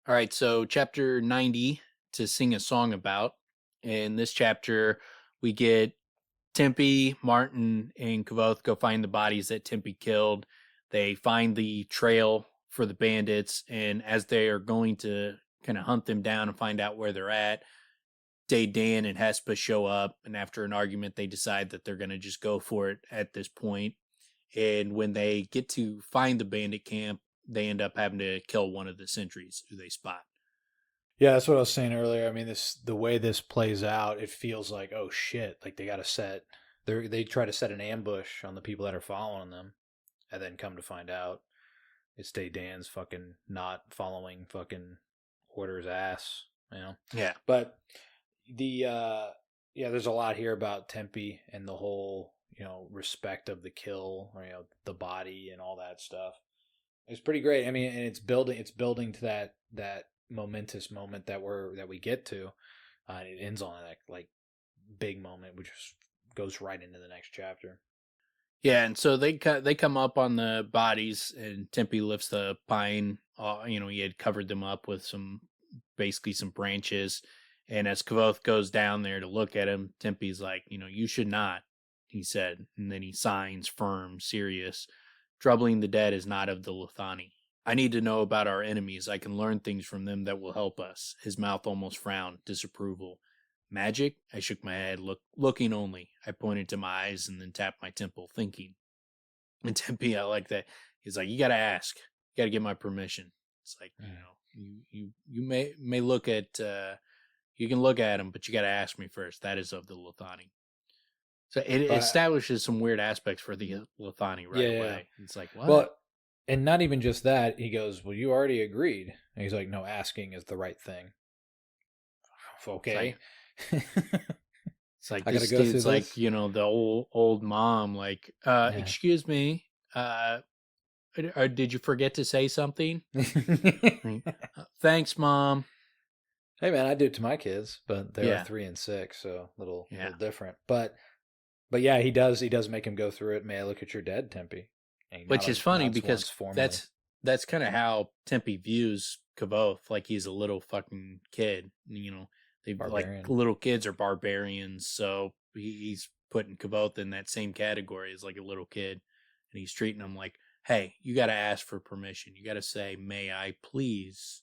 All right, so chapter 90 to sing a song about. In this chapter, we get Tempe, Martin, and Kvothe go find the bodies that Tempe killed. They find the trail for the bandits, and as they are going to kind of hunt them down and find out where they're at, Dan and Hespa show up, and after an argument, they decide that they're going to just go for it at this point. And when they get to find the bandit camp, they end up having to kill one of the sentries who they spot. Yeah, that's what I was saying earlier. I mean, the way this plays out, it feels like, oh shit, like they got to they try to set an ambush on the people that are following them, and then come to find out it's Dan's fucking not following fucking orders ass, you know. Yeah. But the yeah, there's a lot here about Tempe and the whole, respect of the kill, or the body and all that stuff. It's pretty great. I mean, and it's building to that momentous moment that we get to. It ends on that like big moment, which goes right into the next chapter. Yeah, and so they come up on the bodies, and Tempe lifts the pine. He had covered them up with some branches. And as Kvothe goes down there to look at him, Tempe's like, you should not, he said. And then he signs firm, serious. Troubling the dead is not of the Lethani. I need to know about our enemies. I can learn things from them that will help us. His mouth almost frowned, disapproval. Magic? I shook my head, looking only. I pointed to my eyes and then tapped my temple, thinking. And Tempe, I like that. He's like, you got to ask. You got to get my permission. It's like, you may look at, you can look at him, but you got to ask me first. That is of the Lethani. So it establishes some weird aspects for the Lethani right away. Yeah. It's like, what? Well, and not even just that. He goes, well, you already agreed. And he's like, no, asking is the right thing. Okay. It's like, this dude's like, the old mom, like, excuse me, did you forget to say something? Thanks, Mom. Hey, man, I do it to my kids, but they're 3 and 6, so a little different. But yeah, he does make him go through it. May I look at your dad, Tempe? Which is funny because that's kind of how Tempe views Kvothe, like he's a little fucking kid. They like little kids are barbarians, so he's putting Kvothe in that same category as like a little kid, and he's treating him like, hey, you got to ask for permission. You got to say, may I please?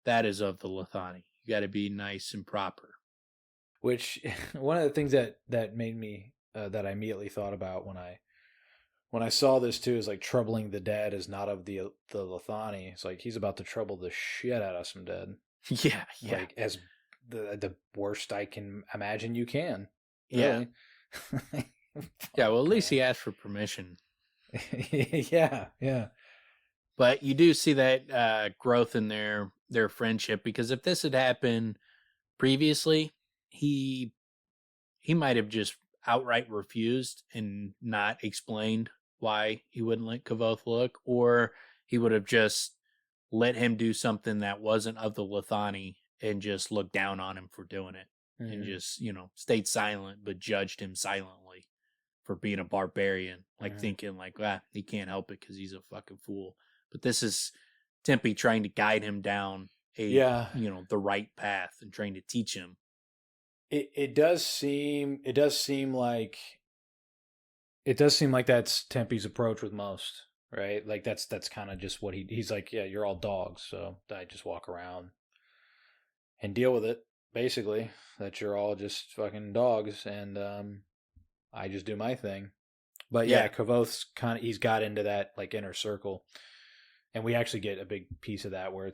That is of the Lethani. You got to be nice and proper. Which one of the things that made me that I immediately thought about when I saw this too is like troubling the dead is not of the Lethani. It's like he's about to trouble the shit out of some dead. Yeah. Like as the worst I can imagine you can. Really. Yeah. Yeah. Well, at least he asked for permission. Yeah. But you do see that growth in their friendship, because if this had happened previously, he might have just outright refused and not explained why he wouldn't let Kvothe look, or he would have just let him do something that wasn't of the Lethani and just looked down on him for doing it, and just stayed silent but judged him silently for being a barbarian, like thinking like, he can't help it because he's a fucking fool. But this is Tempe trying to guide him down the right path and trying to teach him. It does seem like that's Tempe's approach with most, right? Like that's kind of just what he's like, yeah, you're all dogs, so I just walk around and deal with it, basically. That you're all just fucking dogs, and I just do my thing. But yeah, Kvothe's he's got into that like inner circle. And we actually get a big piece of that where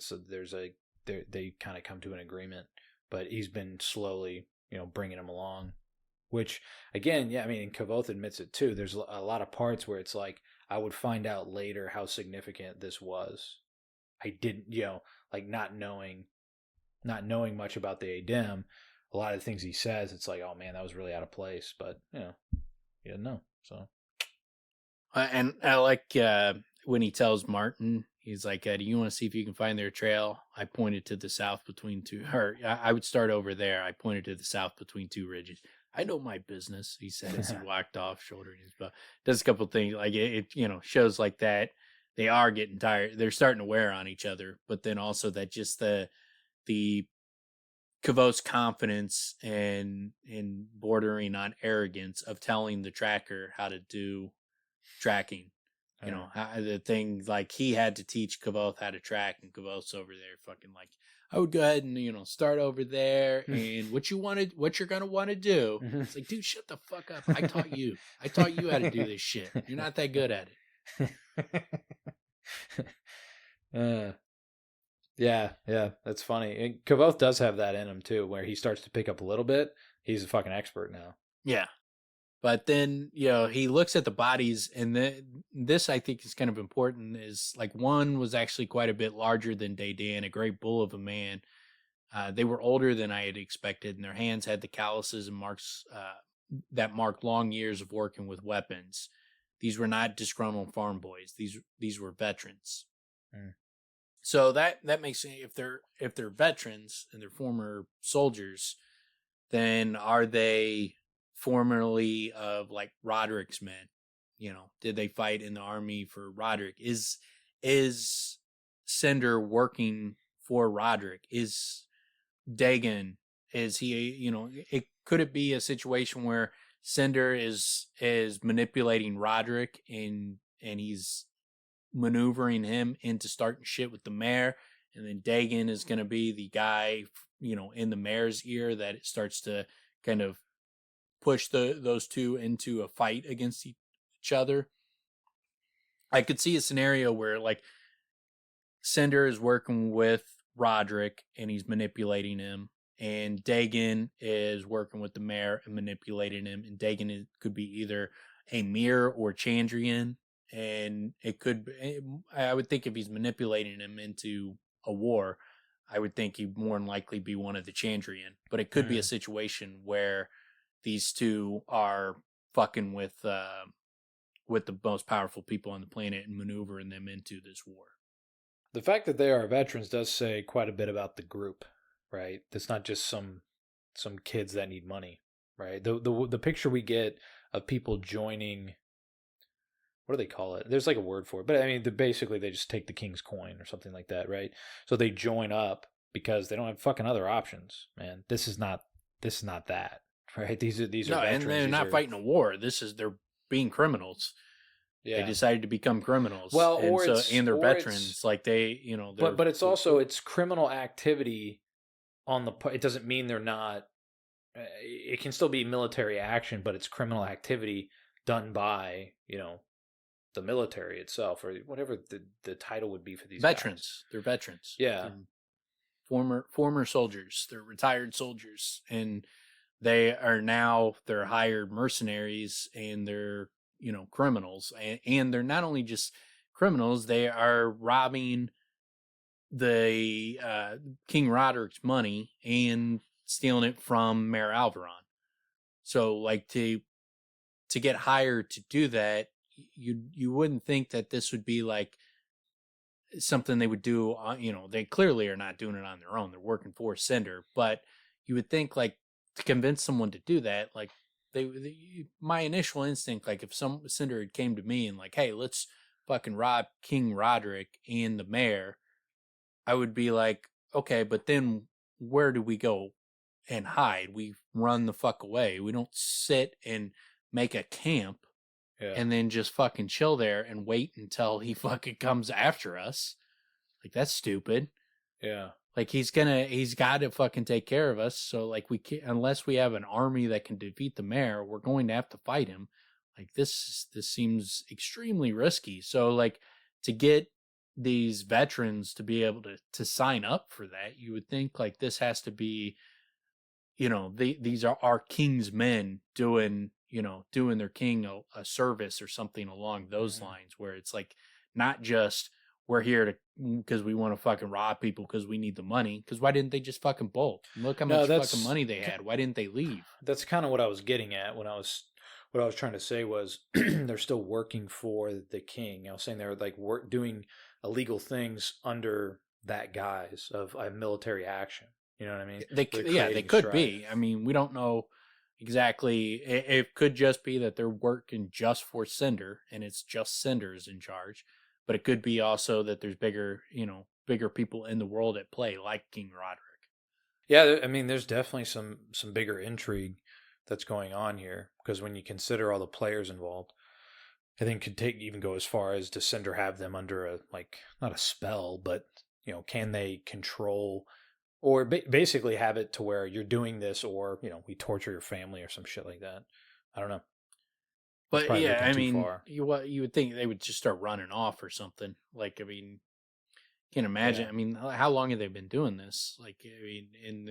they kind of come to an agreement, but he's been slowly, bringing him along, which again, yeah, I mean, Kvothe admits it too. There's a lot of parts where it's like, I would find out later how significant this was. I didn't, like not knowing much about the Adem, a lot of the things he says, it's like, oh man, that was really out of place, but he didn't know. So. And I like, when he tells Martin, he's like, do you want to see if you can find their trail? I pointed to the south between two, or I would start over there. I pointed to the south between two ridges. I know my business, he said as he walked off, shouldering his bow. Does a couple of things, like it shows like that they are getting tired. They're starting to wear on each other, but then also that just the Kavoth's confidence and bordering on arrogance of telling the tracker how to do tracking. You know, the thing like he had to teach Kvothe how to track, and Kavoth's over there fucking like, I would go ahead and start over there, and what you're gonna want to do. It's like, dude, shut the fuck up. I taught you. I taught you how to do this shit. You're not that good at it. Yeah, that's funny. And Kvothe does have that in him too, where he starts to pick up a little bit. He's a fucking expert now. Yeah. But then, he looks at the bodies, and this I think is kind of important, is like one was actually quite a bit larger than Day, a great bull of a man. They were older than I had expected, and their hands had the calluses and marks that marked long years of working with weapons. These were not disgruntled farm boys. These were veterans. So that makes me, if they're veterans and they're former soldiers, then are they formerly of like Roderick's men? Did they fight in the army for Roderick? Is Cinder working for Roderick? Is Dagon, is he, could it be a situation where Cinder is manipulating Roderick and he's maneuvering him into starting shit with the mayor, and then Dagon is going to be the guy, in the mayor's ear that it starts to kind of push those two into a fight against each other. I could see a scenario where like Cinder is working with Roderick and he's manipulating him, and Dagon is working with the mayor and manipulating him, and Dagon could be either a Mir or Chandrian, and it could be, I would think if he's manipulating him into a war, I would think he'd more than likely be one of the Chandrian, but it could be a situation where these two are fucking with the most powerful people on the planet and maneuvering them into this war. The fact that they are veterans does say quite a bit about the group, right? It's not just some kids that need money, right? The picture we get of people joining, what do they call it? There's like a word for it, but I mean, basically they just take the king's coin or something like that, right? So they join up because they don't have fucking other options, man. This is not that, right? These are veterans. And they're not fighting a war. They're being criminals. Yeah. They decided to become criminals. Well, and they're veterans. Like they, but it's also, it's criminal activity on the part. It doesn't mean they're not. It can still be military action, but it's criminal activity done by the military itself, or whatever the title would be for these veterans. Guys. They're veterans. Yeah, former soldiers. They're retired soldiers, and they're hired mercenaries, and they're criminals, and they're not only just criminals, they are robbing the King Roderick's money and stealing it from Mayor Alvaron. So like to get hired to do that, you wouldn't think that this would be like something they would do they clearly are not doing it on their own. They're working for Cinder, but you would think like to convince someone to do that, like my initial instinct, like if some Cinder had came to me and like, hey, let's fucking rob King Roderick and the mayor, I would be like, okay, but then where do we go and hide? We run the fuck away. We don't sit and make a camp and then just fucking chill there and wait until he fucking comes after us. Like, that's stupid. Yeah. Like he's got to fucking take care of us. So like we can't, unless we have an army that can defeat the mayor, we're going to have to fight him. Like this seems extremely risky. So like to get these veterans to be able to sign up for that, you would think like this has to be, these are our king's men doing their king a service or something along those lines, where it's like not just we're here because we want to fucking rob people because we need the money. Because why didn't they just fucking bolt? Look how much fucking money they had. Why didn't they leave? That's kind of what I was getting at when what I was trying to say was they're still working for the king. I was saying they're like doing illegal things under that guise of military action. You know what I mean? They could be. I mean, we don't know exactly. It could just be that they're working just for Cinder, and it's just Cinder's in charge. but it could be also that there's bigger people in the world at play, like King Roderick. Yeah, I mean, there's definitely some bigger intrigue that's going on here because when you consider all the players involved, I think could take even go as far as does Cinder have them under a like not a spell, but can they control or basically have it to where you're doing this or we torture your family or some shit like that. I don't know. That's But probably yeah, looking I too mean, far. you would think they would just start running off or something. Like, I mean, can't imagine. Yeah. I mean, how long have they been doing this? Like, I mean, and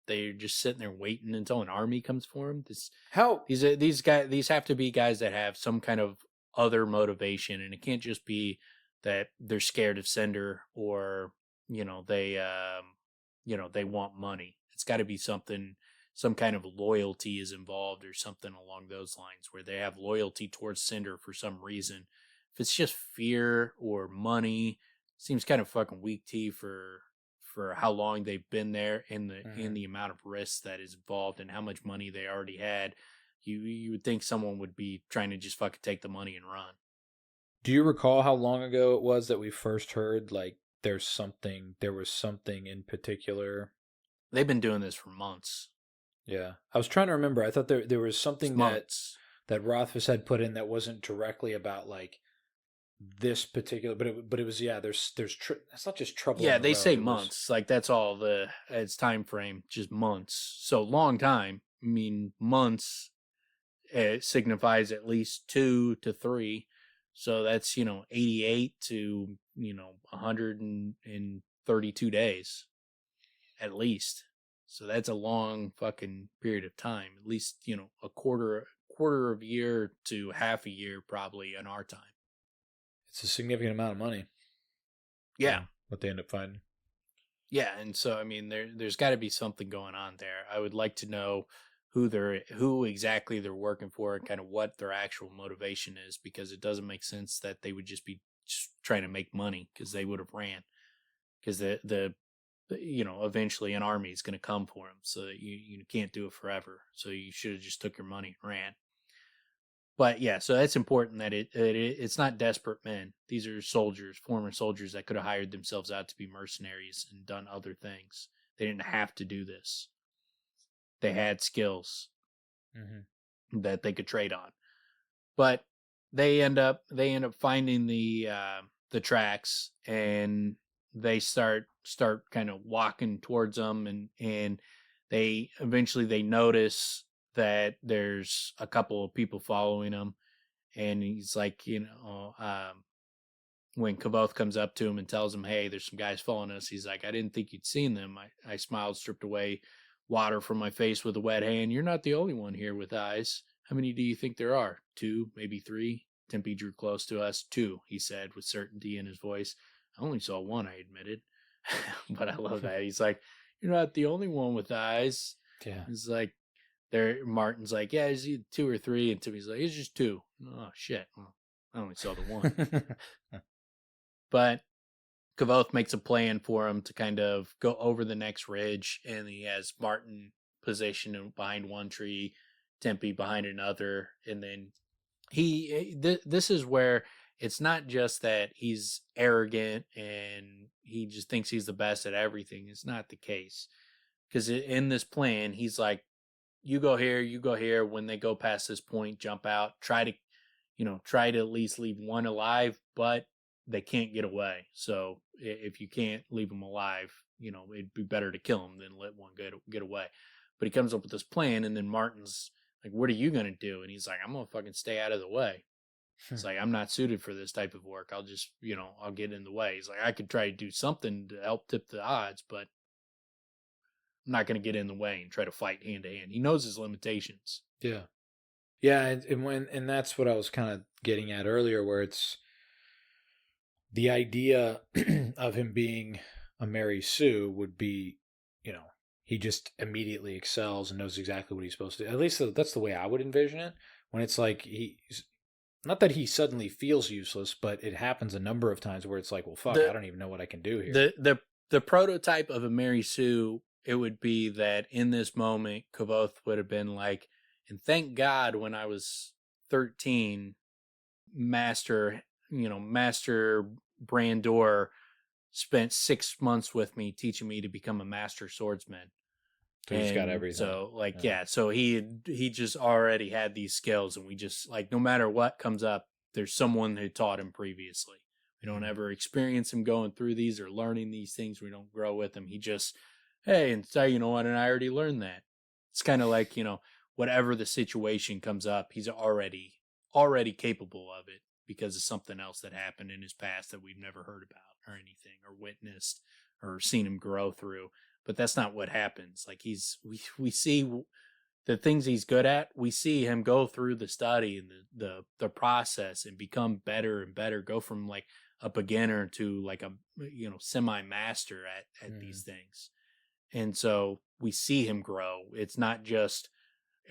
they're just sitting there waiting until an army comes for them. How These have to be guys that have some kind of other motivation, and it can't just be that they're scared of Cinder or they want money. It's got to be something, some kind of loyalty is involved or something along those lines where they have loyalty towards Cinder for some reason. If it's just fear or money, seems kind of fucking weak tea for how long they've been there and the amount of risk that is involved and how much money they already had. You would think someone would be trying to just fucking take the money and run. do you recall how long ago it was that we first heard like there was something in particular? They've been doing this for months. Yeah. I was trying to remember. I thought there was It's something months. that Rothfuss had put in that wasn't directly about like this particular, but it was yeah. It's not just trouble on Yeah, the they road. say It was months. Like that's all its time frame, just months. So long time. I mean, months it signifies at least 2 to 3. So that's 88 to 132 days at least. So that's a long fucking period of time. At least a quarter of a year to half a year probably in our time. it's a significant amount of money. Yeah. What they end up finding. Yeah, and so I mean there's got to be something going on there. I would like to know who exactly they're working for and kind of what their actual motivation is, because it doesn't make sense that they would just be just trying to make money, because they would have ran, because the eventually an army is going to come for them, so that you can't do it forever, so you should have just took your money and ran. But yeah, so that's important that it's not desperate men. These are soldiers, former soldiers that could have hired themselves out to be mercenaries and done other things. They didn't have to do this. They had skills that they could trade on. But they end up finding the tracks, and they start kind of walking towards them, and they eventually they notice that there's a couple of people following them, and he's like, when Kvothe comes up to him and tells him, "Hey, there's some guys following us," he's like, "I didn't think you'd seen them." I smiled, stripped away water from my face with a wet hand. "You're not the only one here with eyes. How many do you think there are? 2, maybe 3?" Tempe drew close to us. 2, he said with certainty in his voice. "I only saw 1," I admitted. But I love that. He's like, "You're not the only one with eyes." Yeah. He's like, Martin's like, "Yeah, is he 2 or 3?" And Timmy's like, "It's just 2. Oh, shit. Well, I only saw the 1. But Kvothe makes a plan for him to kind of go over the next ridge, and he has Martin positioned behind one tree, Tempe behind another, and then this is where it's not just that he's arrogant and he just thinks he's the best at everything. It's not the case, because in this plan, he's like, "You go here, you go here. When they go past this point, jump out. Try to at least leave one alive, but they can't get away. So if you can't leave them alive, it'd be better to kill them than let one get away." But he comes up with this plan, and then Martin's like, "What are you gonna do?" And he's like, "I'm gonna fucking stay out of the way." It's like, "I'm not suited for this type of work. I'll just, I'll get in the way." He's like, "I could try to do something to help tip the odds, but I'm not going to get in the way and try to fight hand to hand." He knows his limitations. Yeah. Yeah, and that's what I was kind of getting at earlier, where it's the idea of him being a Mary Sue would be, he just immediately excels and knows exactly what he's supposed to do. At least that's the way I would envision it. When it's like he's not that he suddenly feels useless, but it happens a number of times where it's like, well, fuck, I don't even know what I can do here. The prototype of a Mary Sue, it would be that in this moment, Kvothe would have been like, "And thank God when I was 13, Master, Master Brandor spent 6 months with me teaching me to become a master swordsman. So he's got everything. So so he just already had these skills, and we just no matter what comes up, there's someone who taught him previously. We don't ever experience him going through these or learning these things. We don't grow with him. He just, hey, and say, you know what, and I already learned that. It's kind of like, whatever the situation comes up, he's already capable of it because of something else that happened in his past that we've never heard about or anything or witnessed or seen him grow through. But that's not what happens. Like we see the things he's good at. We see him go through the study and the process and become better and better. Go from like a beginner to like a semi-master at these things. And so we see him grow. It's not just,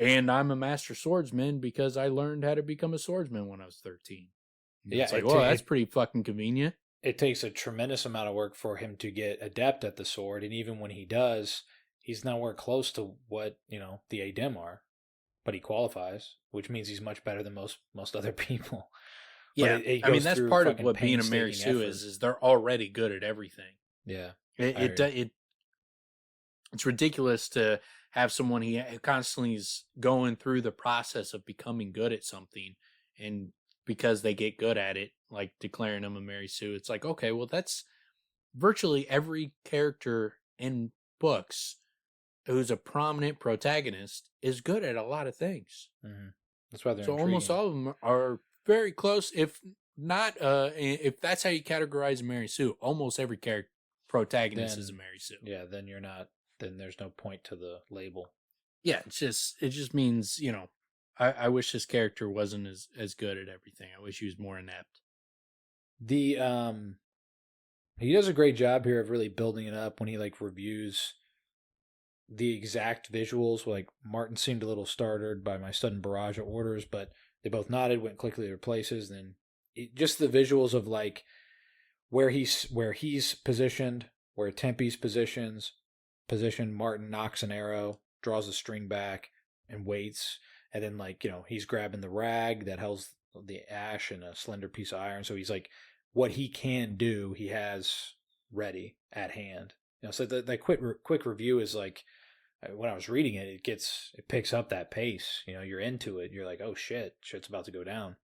and I'm a master swordsman because I learned how to become a swordsman when I was 13. Yeah, it's like, well, that's pretty fucking convenient. It takes a tremendous amount of work for him to get adept at the sword, and even when he does, he's nowhere close to what the ADEM are, but he qualifies, which means he's much better than most other people. Yeah, I mean that's part of what being a Mary Sue is they're already good at everything. Yeah, it's ridiculous to have someone he constantly is going through the process of becoming good at something, and because they get good at it, like declaring them a Mary Sue. It's like, okay, well, that's virtually every character in books who's a prominent protagonist is good at a lot of things. Mm-hmm. That's why they're so intriguing. Almost all of them are very close. If not, if that's how you categorize a Mary Sue, almost every character protagonist is a Mary Sue. Yeah, then you're not. Then there's no point to the label. Yeah, it just means I wish this character wasn't as good at everything. I wish he was more inept. He does a great job here of really building it up when he reviews the exact visuals. Like Martin seemed a little startled by my sudden barrage of orders, but they both nodded, went quickly to their places. Then just the visuals of where he's positioned, where Tempe's positioned. Martin knocks an arrow, draws the string back, and waits. And then he's grabbing the rag that holds the ash and a slender piece of iron. So he's what he can do, he has ready at hand. So that quick review is when I was reading it, it picks up that pace. You're into it. You're like, oh shit's about to go down.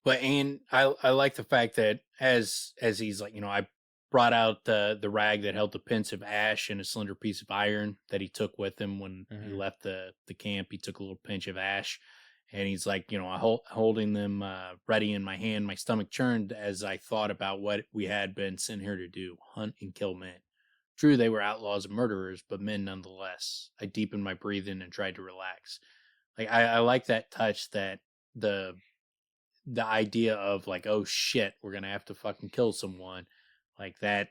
But and I like the fact that as he's I brought out the rag that held the pinch of ash and a slender piece of iron that he took with him when he left the camp. He took a little pinch of ash, and he's holding them ready in my hand. My stomach churned as I thought about what we had been sent here to do: hunt and kill men. True, they were outlaws and murderers, but men nonetheless. I deepened my breathing and tried to relax. I like that touch, that the idea of oh shit, we're gonna have to fucking kill someone. That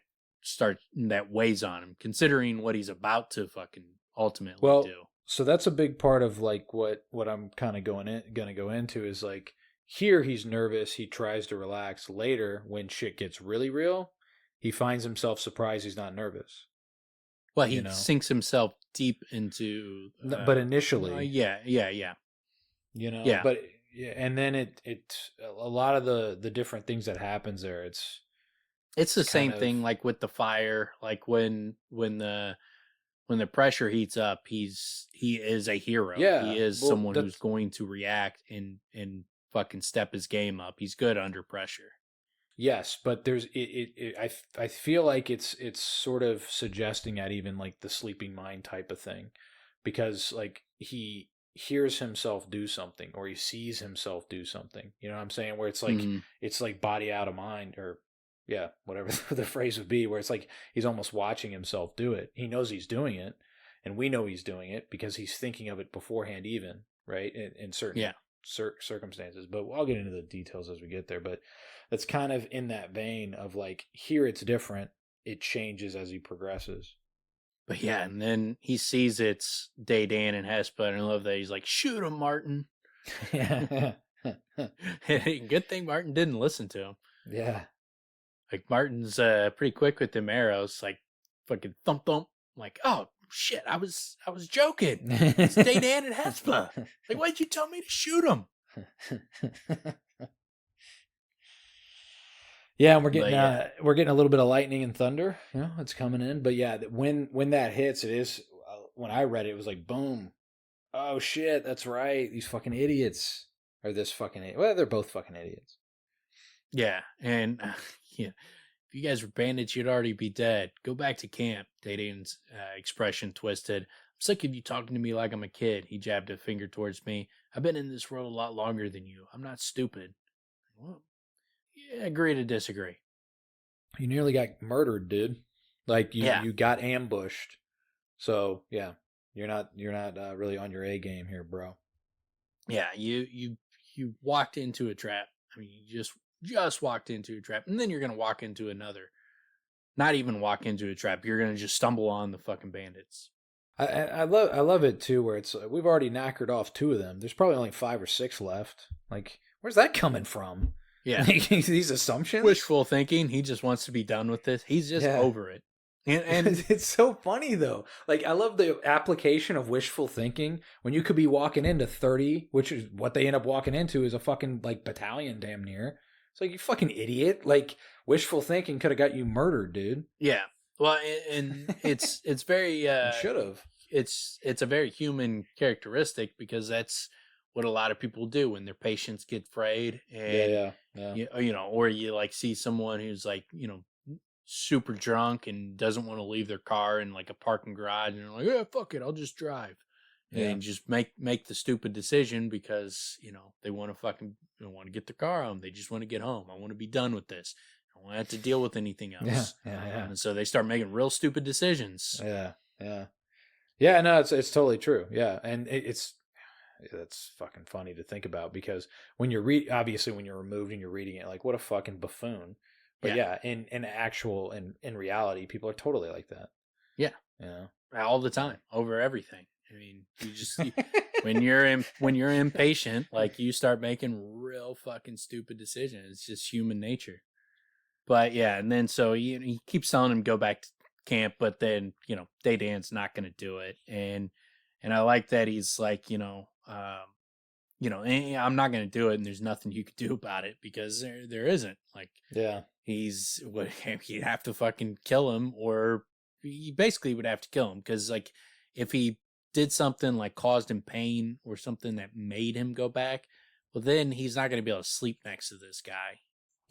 weighs on him, considering what he's about to fucking ultimately do. So that's a big part of what I'm kind of gonna go into is here he's nervous, he tries to relax. Later, when shit gets really real, he finds himself surprised he's not nervous. Well, he sinks himself deep into. But initially, yeah. But and then it a lot of the different things that happens there. It's the same thing with the fire. When the pressure heats up, he is a hero. Yeah, he is someone who's going to react and fucking step his game up. He's good under pressure. Yes, but there's I feel like it's sort of suggesting at even the sleeping mind type of thing, because he hears himself do something or he sees himself do something. You know what I'm saying? Where it's it's body out of mind, or yeah, whatever the phrase would be, where it's he's almost watching himself do it. He knows he's doing it, and we know he's doing it because he's thinking of it beforehand, even, right? In certain circumstances. But I'll get into the details as we get there. But that's kind of in that vein of here it's different. It changes as he progresses. But yeah, and then he sees it's Daydan and Hespa, and I love that he's shoot him, Martin. Yeah. Good thing Martin didn't listen to him. Yeah. Martin's pretty quick with them arrows, fucking thump thump. Oh shit, I was joking. It's Daydan and Hespa. Why'd you tell me to shoot him? Yeah, and But yeah, we're getting a little bit of lightning and thunder. You know, it's coming in. But yeah, when that hits, it is when I read it, it was like boom. Oh shit, that's right. These fucking idiots. Or this fucking idiot. Well, they're both fucking idiots. yeah, and yeah, if you guys were bandits, you'd already be dead. Go back to camp. Dadian's expression twisted. I'm sick of you talking to me like I'm a kid. He jabbed a finger towards me. I've been in this world a lot longer than you. I'm not stupid. Well, yeah, agree to disagree. You nearly got murdered, dude. Like Yeah, you got ambushed. So yeah, you're not really on your A game here, bro. yeah. You walked into a trap. I mean, you just walked into a trap, and then you're gonna walk into another. Not even walk into a trap. You're gonna just stumble on the fucking bandits. I love it too, where it's we've already knackered off 2 of them. There's probably only 5 or 6 left. Like, where's that coming from? Yeah, These assumptions. wishful thinking. He just wants to be done with this. He's just Yeah. over it. And It's so funny though. Like I love the application of wishful thinking when you could be walking into 30, which is what they end up walking into is a fucking like battalion damn near. It's like you fucking idiot. Like wishful thinking could have got you murdered, dude. yeah, well, and it's very Should have. it's a very human characteristic because that's what a lot of people do when their patients get frayed and Yeah. you know, or you like see someone who's like, you know, super drunk and doesn't want to leave their car in like a parking garage and they're like, yeah, fuck it, I'll just drive. Yeah. And just make the stupid decision because, you know, they want to fucking they want to get their car home. They just want to get home. I want to be done with this. I don't want to have to deal with anything else. Yeah. And so they start making real stupid decisions. Yeah. Yeah, no, it's totally true. Yeah. And that's fucking funny to think about because when you're obviously when you're removed and you're reading it, like what a fucking buffoon. But Yeah. yeah, in reality, people are totally like that. Yeah. Yeah. All the time over everything. I mean, when you're impatient, like you start making real fucking stupid decisions. It's just human nature. But yeah, and then so he keeps telling him go back to camp, but then you know Day Dan's not going to do it, and I like that he's like I'm not going to do it, and there's nothing you could do about it because there isn't like Yeah. he's what he'd have to fucking kill him, or he basically would have to kill him because like if he did something like caused him pain or something that made him go back, well then he's not going to be able to sleep next to this guy.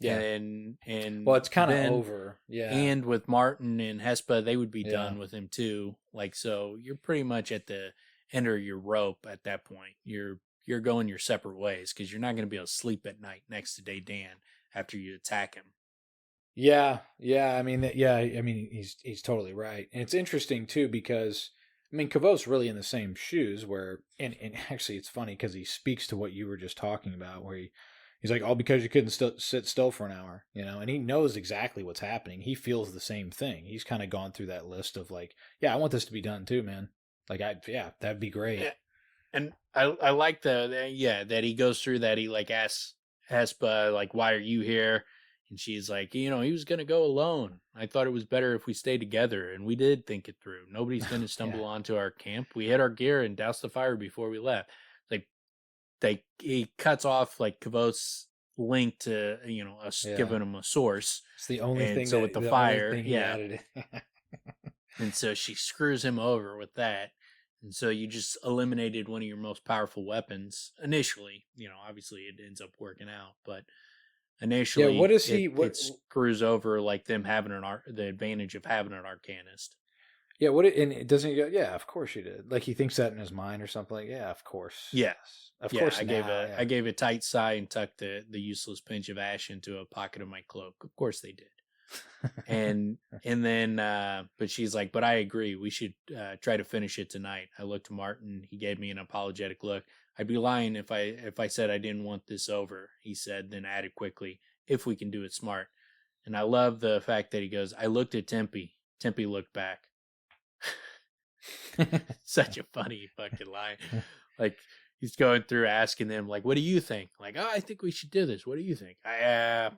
Yeah. And Well, it's kind of over. Yeah. and with Martin and Hespa, they would be Yeah. done with him too. Like so, you're pretty much at the end of your rope at that point. You're going your separate ways because you're not going to be able to sleep at night next to Day Dan after you attack him. Yeah. I mean, he's totally right, and it's interesting too because I mean, Kavoth's really in the same shoes where, and actually, it's funny because he speaks to what you were just talking about, where he's like, all because you couldn't sit still for an hour, you know, and he knows exactly what's happening. He feels the same thing. He's kind of gone through that list of like, yeah, I want this to be done too, man. Like, that'd be great. Yeah. And I like that he goes through that. He like asks Hespa, like, why are you here? And she's like, you know, he was going to go alone. I thought it was better if we stayed together. And we did think it through. Nobody's going to stumble onto our camp. We hid our gear and doused the fire before we left. Like, he cuts off, like, Kavoth's link to, you know, us giving him a source. It's the only thing. So with the fire, yeah. And so she screws him over with that. And so you just eliminated one of your most powerful weapons initially. You know, obviously it ends up working out, but initially, what is he? It screws over like them having the advantage of having an arcanist. Yeah, and it doesn't he go? Yeah, of course you did. Like he thinks that in his mind or something. Like, yeah, of course. Yeah, of course. I gave a tight sigh and tucked the useless pinch of ash into a pocket of my cloak. Of course they did. and then but she's like, but I agree, we should try to finish it tonight. I looked to Martin. He gave me an apologetic look. I'd be lying if I said I didn't want this over, he said, then added quickly, if we can do it smart. And I love the fact that he goes, I looked at Tempe looked back. Such a funny fucking line. Like he's going through asking them like, what do you think? Like, oh, I think we should do this, what do you think? I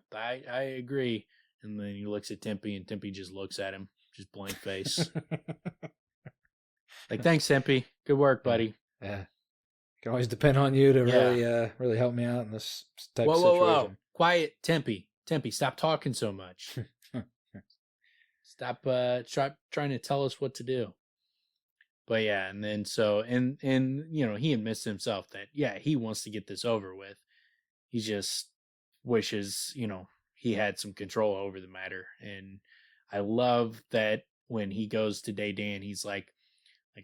agree. And then he looks at Tempe, and Tempe just looks at him, just blank face. Like, thanks, Tempe. Good work, buddy. Yeah. Can always depend on you to really help me out in this type of situation. Whoa. Quiet, Tempe. Tempe, stop talking so much. Stop trying to tell us what to do. But yeah, and then so and you know, he admits to himself that yeah, he wants to get this over with. He just wishes, you know, he had some control over the matter. And I love that when he goes to Daydan, he's like,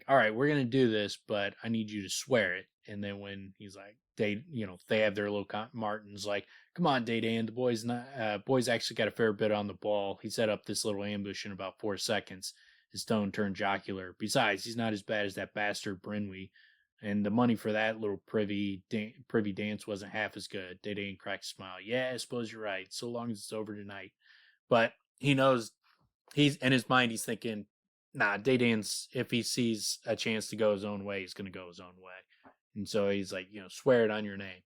all right, we're gonna do this, but I need you to swear it. And then when he's like, they have their little Martin's like, come on, Daydan, the boys actually got a fair bit on the ball. He set up this little ambush in about 4 seconds. His tone turned jocular. Besides, he's not as bad as that bastard Brinwy, and the money for that little privy dance wasn't half as good. Daydan cracked a smile. Yeah, I suppose you're right. So long as it's over tonight. But he knows he's in his mind. He's thinking, nah, Daydan's, if he sees a chance to go his own way, he's going to go his own way. And so he's like, swear it on your name.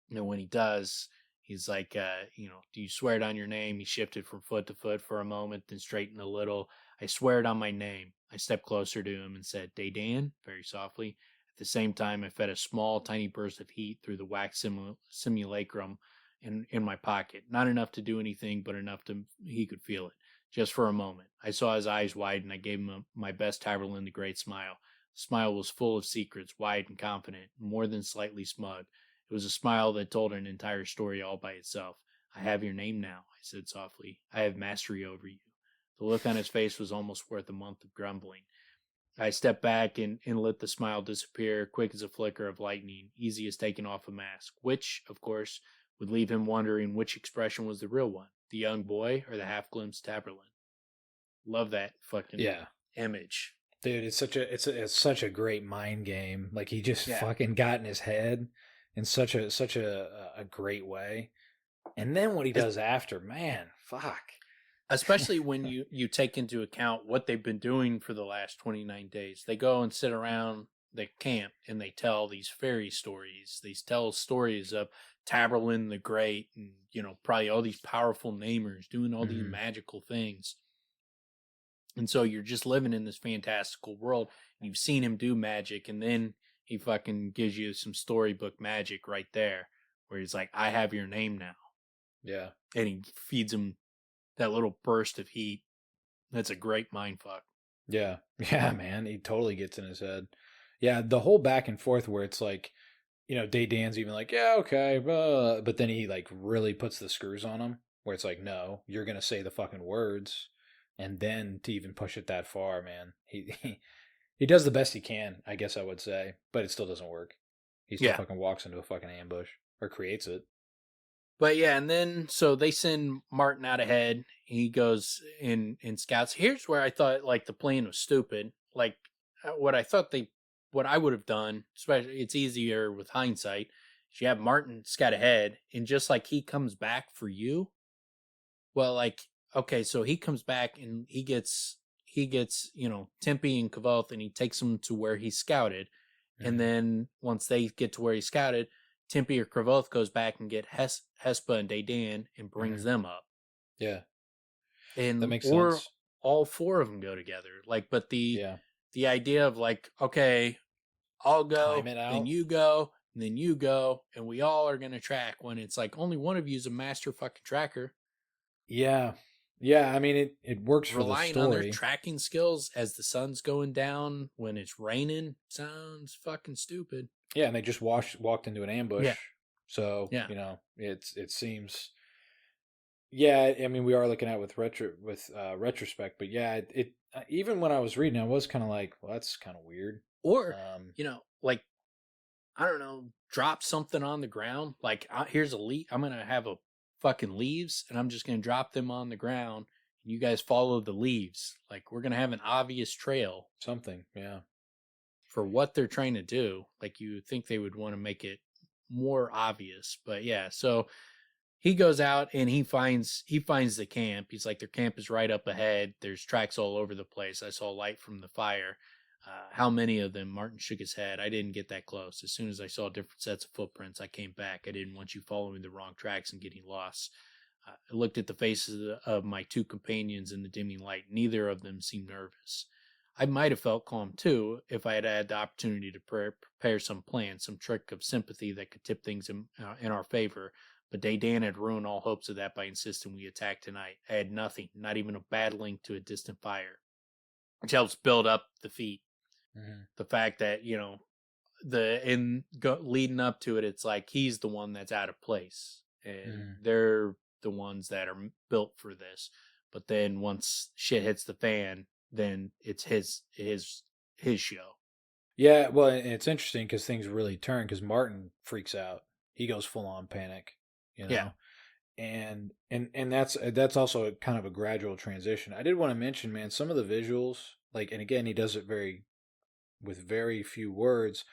And when he does, he's like, do you swear it on your name? He shifted from foot to foot for a moment, then straightened a little. I swear it on my name. I stepped closer to him and said, Daydan, very softly. At the same time, I fed a small, tiny burst of heat through the wax simulacrum in my pocket. Not enough to do anything, but enough he could feel it. Just for a moment. I saw his eyes widen. I gave him my best Tamerlane the Great smile. The smile was full of secrets, wide and confident, more than slightly smug. It was a smile that told an entire story all by itself. I have your name now, I said softly. I have mastery over you. The look on his face was almost worth a month of grumbling. I stepped back and let the smile disappear, quick as a flicker of lightning, easy as taking off a mask, which, of course, would leave him wondering which expression was the real one, the young boy or the half-glimpsed Tamerlane. Love that fucking image. Dude, it's such a great mind game. Like he just fucking got in his head in such a great way. And then what he does after, man, fuck. Especially when you take into account what they've been doing for the last 29 days. They go and sit around the camp and they tell these fairy stories. They tell stories of Tamerlane the Great and, probably all these powerful namers doing all these magical things. And so you're just living in this fantastical world. And you've seen him do magic, and then he fucking gives you some storybook magic right there, where he's like, I have your name now. Yeah. And he feeds him that little burst of heat. That's a great mindfuck. Yeah. Yeah, man. He totally gets in his head. Yeah, the whole back and forth where it's like, Daydan's even like, yeah, okay, but then he like really puts the screws on him, where it's like, no, you're going to say the fucking words. And then to even push it that far, man, he does the best he can, I guess I would say, but it still doesn't work. He still fucking walks into a fucking ambush or creates it. But yeah, and then so they send Martin out ahead. He goes in scouts. Here's where I thought like the plan was stupid. Like what I would have done, especially it's easier with hindsight. Is you have Martin scout ahead, and just like he comes back for you. Well, like. Okay, so he comes back and he gets Tempe and Kvothe, and he takes them to where he scouted. And then once they get to where he scouted, Tempe or Kvothe goes back and get Hespa and Daydan and brings them up. Yeah. And that makes sense. All four of them go together. Like, but the idea of like, okay, I'll go, then you go, and then you go, and we all are gonna track, when it's like only one of you is a master fucking tracker. Yeah. Yeah, I mean, it works for the story. Relying on their tracking skills as the sun's going down when it's raining sounds fucking stupid. Yeah, and they just walked into an ambush. Yeah. So, it seems... Yeah, I mean, we are looking at it with retrospect, but yeah, it even when I was reading, I was kind of like, well, that's kind of weird. Or, like, I don't know, drop something on the ground. Like, here's a leaf. I'm going to have a fucking leaves, and I'm just going to drop them on the ground, and you guys follow the leaves. Like, we're going to have an obvious trail. Something, yeah. For what they're trying to do. Like, you think they would want to make it more obvious. But yeah, so he goes out and he finds the camp. He's like, their camp is right up ahead. There's tracks all over the place. I saw light from the fire. How many of them? Martin shook his head. I didn't get that close. As soon as I saw different sets of footprints, I came back. I didn't want you following the wrong tracks and getting lost. I looked at the faces of my two companions in the dimming light. Neither of them seemed nervous. I might have felt calm too if I had had the opportunity to prepare some plan, some trick of sympathy that could tip things in our favor. But Daydan had ruined all hopes of that by insisting we attack tonight. I had nothing, not even a bad link to a distant fire, which helps build up the feat. Mm-hmm. The fact that, you know, leading up to it, it's like he's the one that's out of place, and they're the ones that are built for this. But then once shit hits the fan, then it's his show. Yeah, well, and it's interesting because things really turn because Martin freaks out. He goes full on panic, you Yeah. know, and that's also a kind of a gradual transition. I did want to mention, man, some of the visuals, like, and again, he does it with very few words.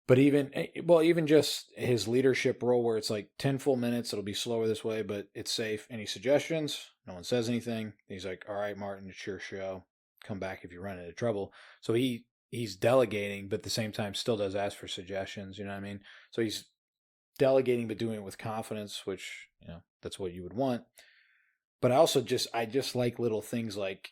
But even just his leadership role where it's like 10 full minutes, it'll be slower this way, but it's safe. Any suggestions? No one says anything. He's like, all right, Martin, it's your show. Come back if you run into trouble. So he's delegating, but at the same time still does ask for suggestions. You know what I mean? So he's delegating, but doing it with confidence, which, you know, that's what you would want. But I just like little things like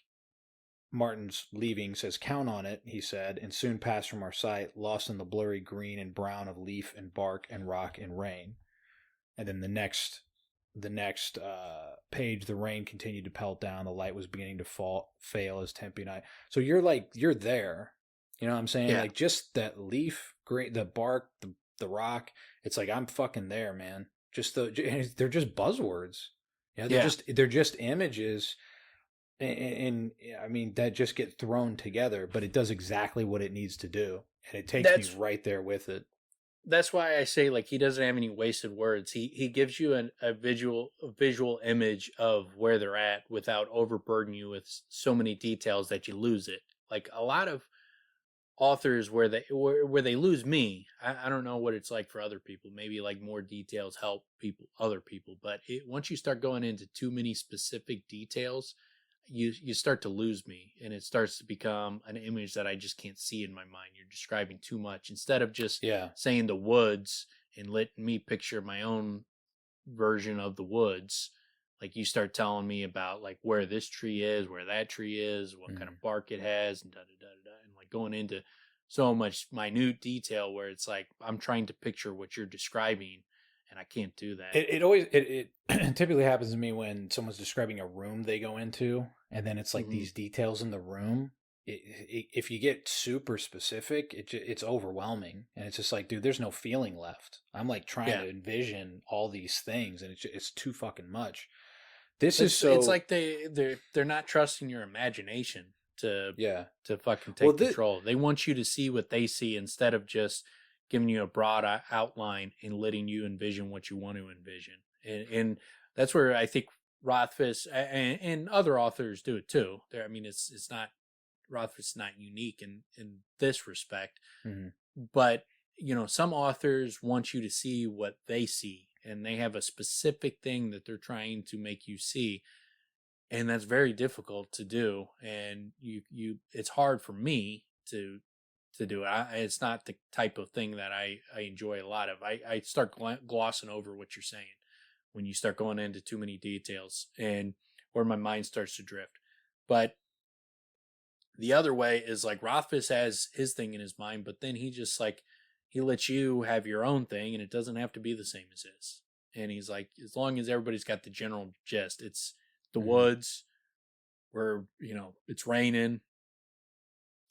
Martin's leaving says, count on it, he said, and soon passed from our sight, lost in the blurry green and brown of leaf and bark and rock and rain. And then the next page, the rain continued to pelt down. The light was beginning to fail as Tempe and I. So you're there. You know what I'm saying? Yeah. Like just that leaf, great, the bark, the rock. It's like, I'm fucking there, man. They're just buzzwords. Yeah, they're just images. And I mean, that just get thrown together, but it does exactly what it needs to do. And it takes me right there with it. That's why I say, like, he doesn't have any wasted words. He gives you a visual image of where they're at without overburdening you with so many details that you lose it. Like a lot of authors where they lose me. I don't know what it's like for other people. Maybe like more details help other people, but once you start going into too many specific details, you start to lose me, and it starts to become an image that I just can't see in my mind. You're describing too much instead of just saying the woods and letting me picture my own version of the woods. Like you start telling me about like where this tree is, where that tree is, what kind of bark it has, and and like going into so much minute detail where it's like I'm trying to picture what you're describing, and I can't do that. It typically happens to me when someone's describing a room they go into, and then it's like these details in the room. If you get super specific, it's overwhelming, and it's just like, dude, there's no feeling left. I'm like trying to envision all these things, and it's too fucking much. It's like they're not trusting your imagination to fucking take control. They want you to see what they see instead of just giving you a broad outline and letting you envision what you want to envision. And that's where I think Rothfuss and other authors do it too. I mean, it's not, Rothfuss is not unique in this respect, but you know, some authors want you to see what they see, and they have a specific thing that they're trying to make you see. And that's very difficult to do. And it's hard for me to do it. It's not the type of thing that I enjoy a lot of. I start glossing over what you're saying when you start going into too many details, and where my mind starts to drift. But the other way is like Rothfuss has his thing in his mind, but then he just like, he lets you have your own thing, and it doesn't have to be the same as his. And he's like, as long as everybody's got the general gist, it's the woods where, you know, it's raining,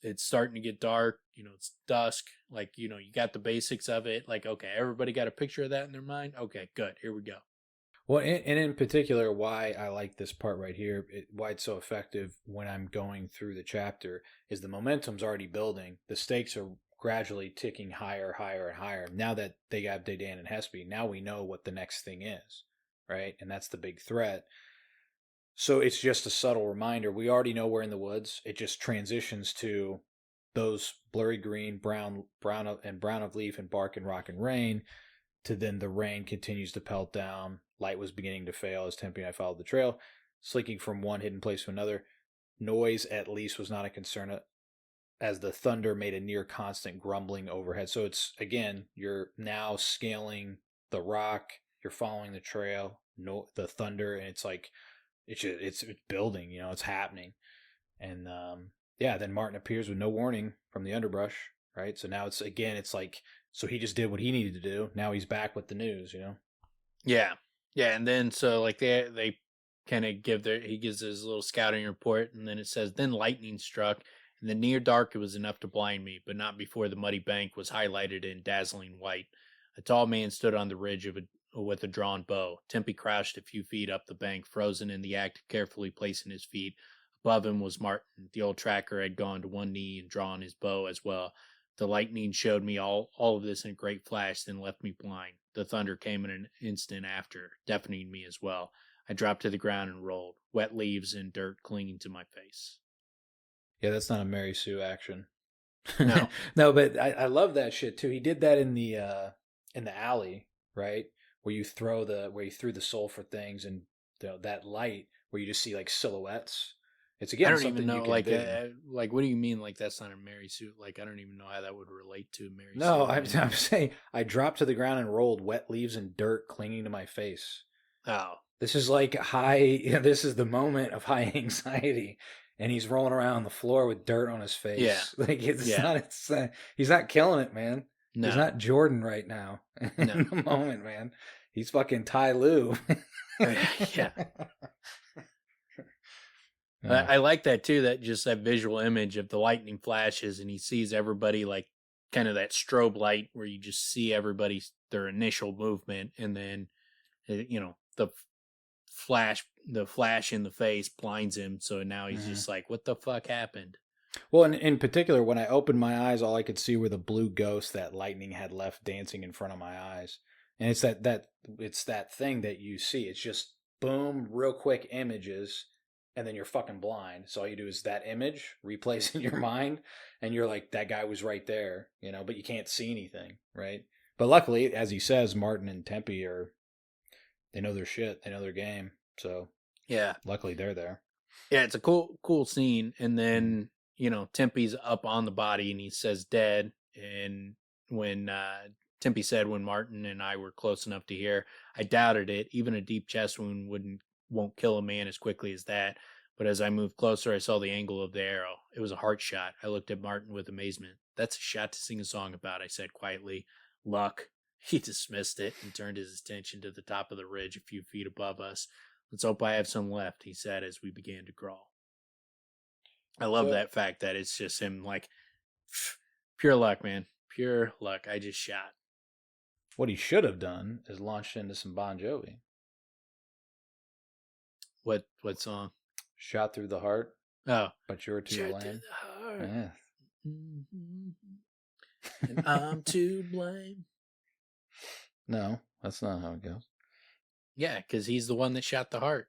it's starting to get dark, you know, it's dusk, like, you know, you got the basics of it. Like, okay, everybody got a picture of that in their mind. Okay, good. Here we go. Well, and in particular, why I like this part right here, why it's so effective when I'm going through the chapter, is the momentum's already building. The stakes are gradually ticking higher, higher, and higher. Now that they got Daydan and Hespe, now we know what the next thing is, right? And that's the big threat. So it's just a subtle reminder. We already know we're in the woods. It just transitions to those blurry green, brown of leaf and bark and rock and rain, to then the rain continues to pelt down. Light was beginning to fail as Tempe and I followed the trail, slinking from one hidden place to another. Noise, at least, was not a concern, as the thunder made a near constant grumbling overhead. So it's, again, you're now scaling the rock, you're following the trail, the thunder, and it's like, it's building, you know, it's happening. And then Martin appears with no warning from the underbrush, right? So now it's like, so he just did what he needed to do. Now he's back with the news, you know? Yeah. Yeah, and then so like they kind of he gives his little scouting report, and then it says then lightning struck. In the near dark, it was enough to blind me, but not before the muddy bank was highlighted in dazzling white. A tall man stood on the ridge with a drawn bow. Tempe crouched a few feet up the bank, frozen in the act of carefully placing his feet. Above him was Martin. The old tracker had gone to one knee and drawn his bow as well. The lightning showed me all of this in a great flash, then left me blind. The thunder came in an instant after, deafening me as well. I dropped to the ground and rolled, wet leaves and dirt clinging to my face. Yeah, that's not a Mary Sue action. No. No, but I love that shit too. He did that in the alley, right? Where you threw the sulfur things and that light where you just see like silhouettes. It's I again don't even something you know, can envision. like, what do you mean, like, that's not a Mary Sue? Like, I don't even know how that would relate to Mary No, Sue I'm, in any I'm way. saying I dropped to the ground and rolled, wet leaves and dirt clinging to my face. Oh, This is like this is the moment of high anxiety. And he's rolling around on the floor with dirt on his yeah, face. Like yeah, he's not killing it, man. He's no, not Jordan right now no, in the moment, man. He's fucking Ty Lue. yeah. Yeah. I like that too. That just that visual image of the lightning flashes, and he sees everybody like kind of that strobe light where you just see everybody's their initial movement, and then the flash in the face blinds him. So now he's Mhm. just like, "What the fuck happened?" Well, in particular, when I opened my eyes, all I could see were the blue ghosts that lightning had left dancing in front of my eyes. And it's that thing that you see. It's just boom, real quick images, and then you're fucking blind. So all you do is that image replays in your mind, and you're like, that guy was right there, but you can't see anything, right? But luckily, as he says, Martin and Tempe they know their shit, they know their game. So Yeah, luckily they're there. yeah. It's a cool scene, and Mm. then Tempe's up on the body, and he says dead. And when Tempe said when Martin and I were close enough to hear, I doubted it. Even a deep chest wound won't kill a man as quickly as that. But as I moved closer, I saw the angle of the arrow. It was a heart shot. I looked at Martin with amazement. That's a shot to sing a song about, I said quietly. Luck. He dismissed it and turned his attention to the top of the ridge a few feet above us. Let's hope I have some left, he said as we began to crawl. I love So that fact that it's just him like pure luck, man. Pure luck. I just shot. what he should have done is launched into some Bon Jovi. What song? Shot through the heart, Oh. but you're too Shot through lame. the heart. Yeah. Mm-hmm. And I'm to blame. No, that's not how it goes. Yeah, because he's the one that shot the heart.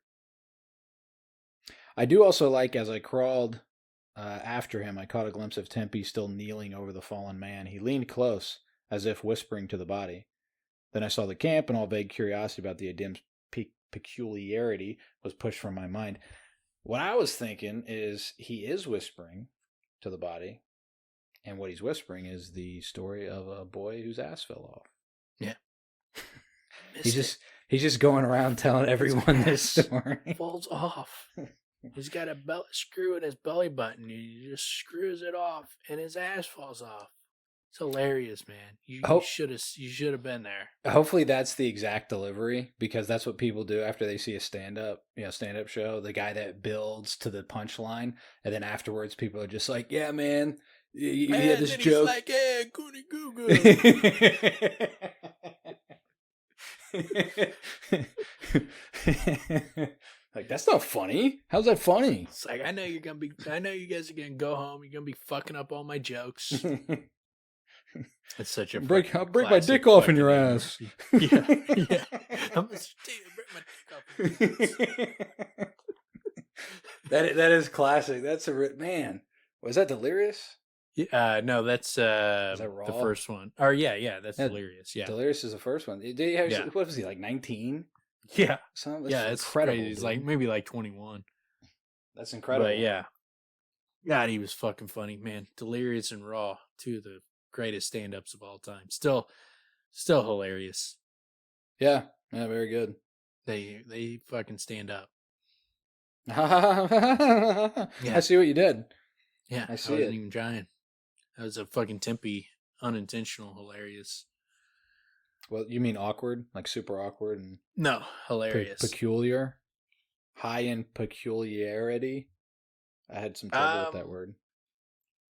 I do also like as I crawled after him, I caught a glimpse of Tempe still kneeling over the fallen man. He leaned close, as if whispering to the body. Then I saw the camp, and all vague curiosity about the Adim's peculiarity was pushed from my mind. What I was thinking is he is whispering to the body, and what he's whispering is the story of a boy whose ass fell off. Yeah. He's just going around telling everyone this story. Falls off. He's got a screw in his belly button. He just screws it off, and his ass falls off. It's hilarious, man. You should have been there. Hopefully that's the exact delivery, because that's what people do after they see a stand up show. The guy that builds to the punchline, and then afterwards people are just like, "Yeah, man, you had this joke." He's like, "Yeah, goody goo goo." Like, that's not funny. How's that funny? It's like, I know you guys are gonna go home. You're gonna be fucking up all my jokes. It's such a I'll break my dick off in your ass. Yeah. I'm gonna break my dick off. That is classic. That's man. Was that Delirious? Yeah, no, that's the first one. Or yeah, that's Delirious. Yeah, Delirious is the first one. Did he have, what was he, like 19? Yeah, that's incredible. Crazy. He's like maybe like 21. That's incredible. But yeah, God, he was fucking funny, man. Delirious and Raw, two of the greatest stand-ups of all time. Still hilarious. Yeah, very good. They fucking stand up. Yeah. I see what you did. Yeah, I wasn't even trying. That was a fucking Tempe, unintentional, hilarious. Well, you mean awkward, like super awkward and No, hilarious. peculiar, high in peculiarity. I had some trouble with that Um, word.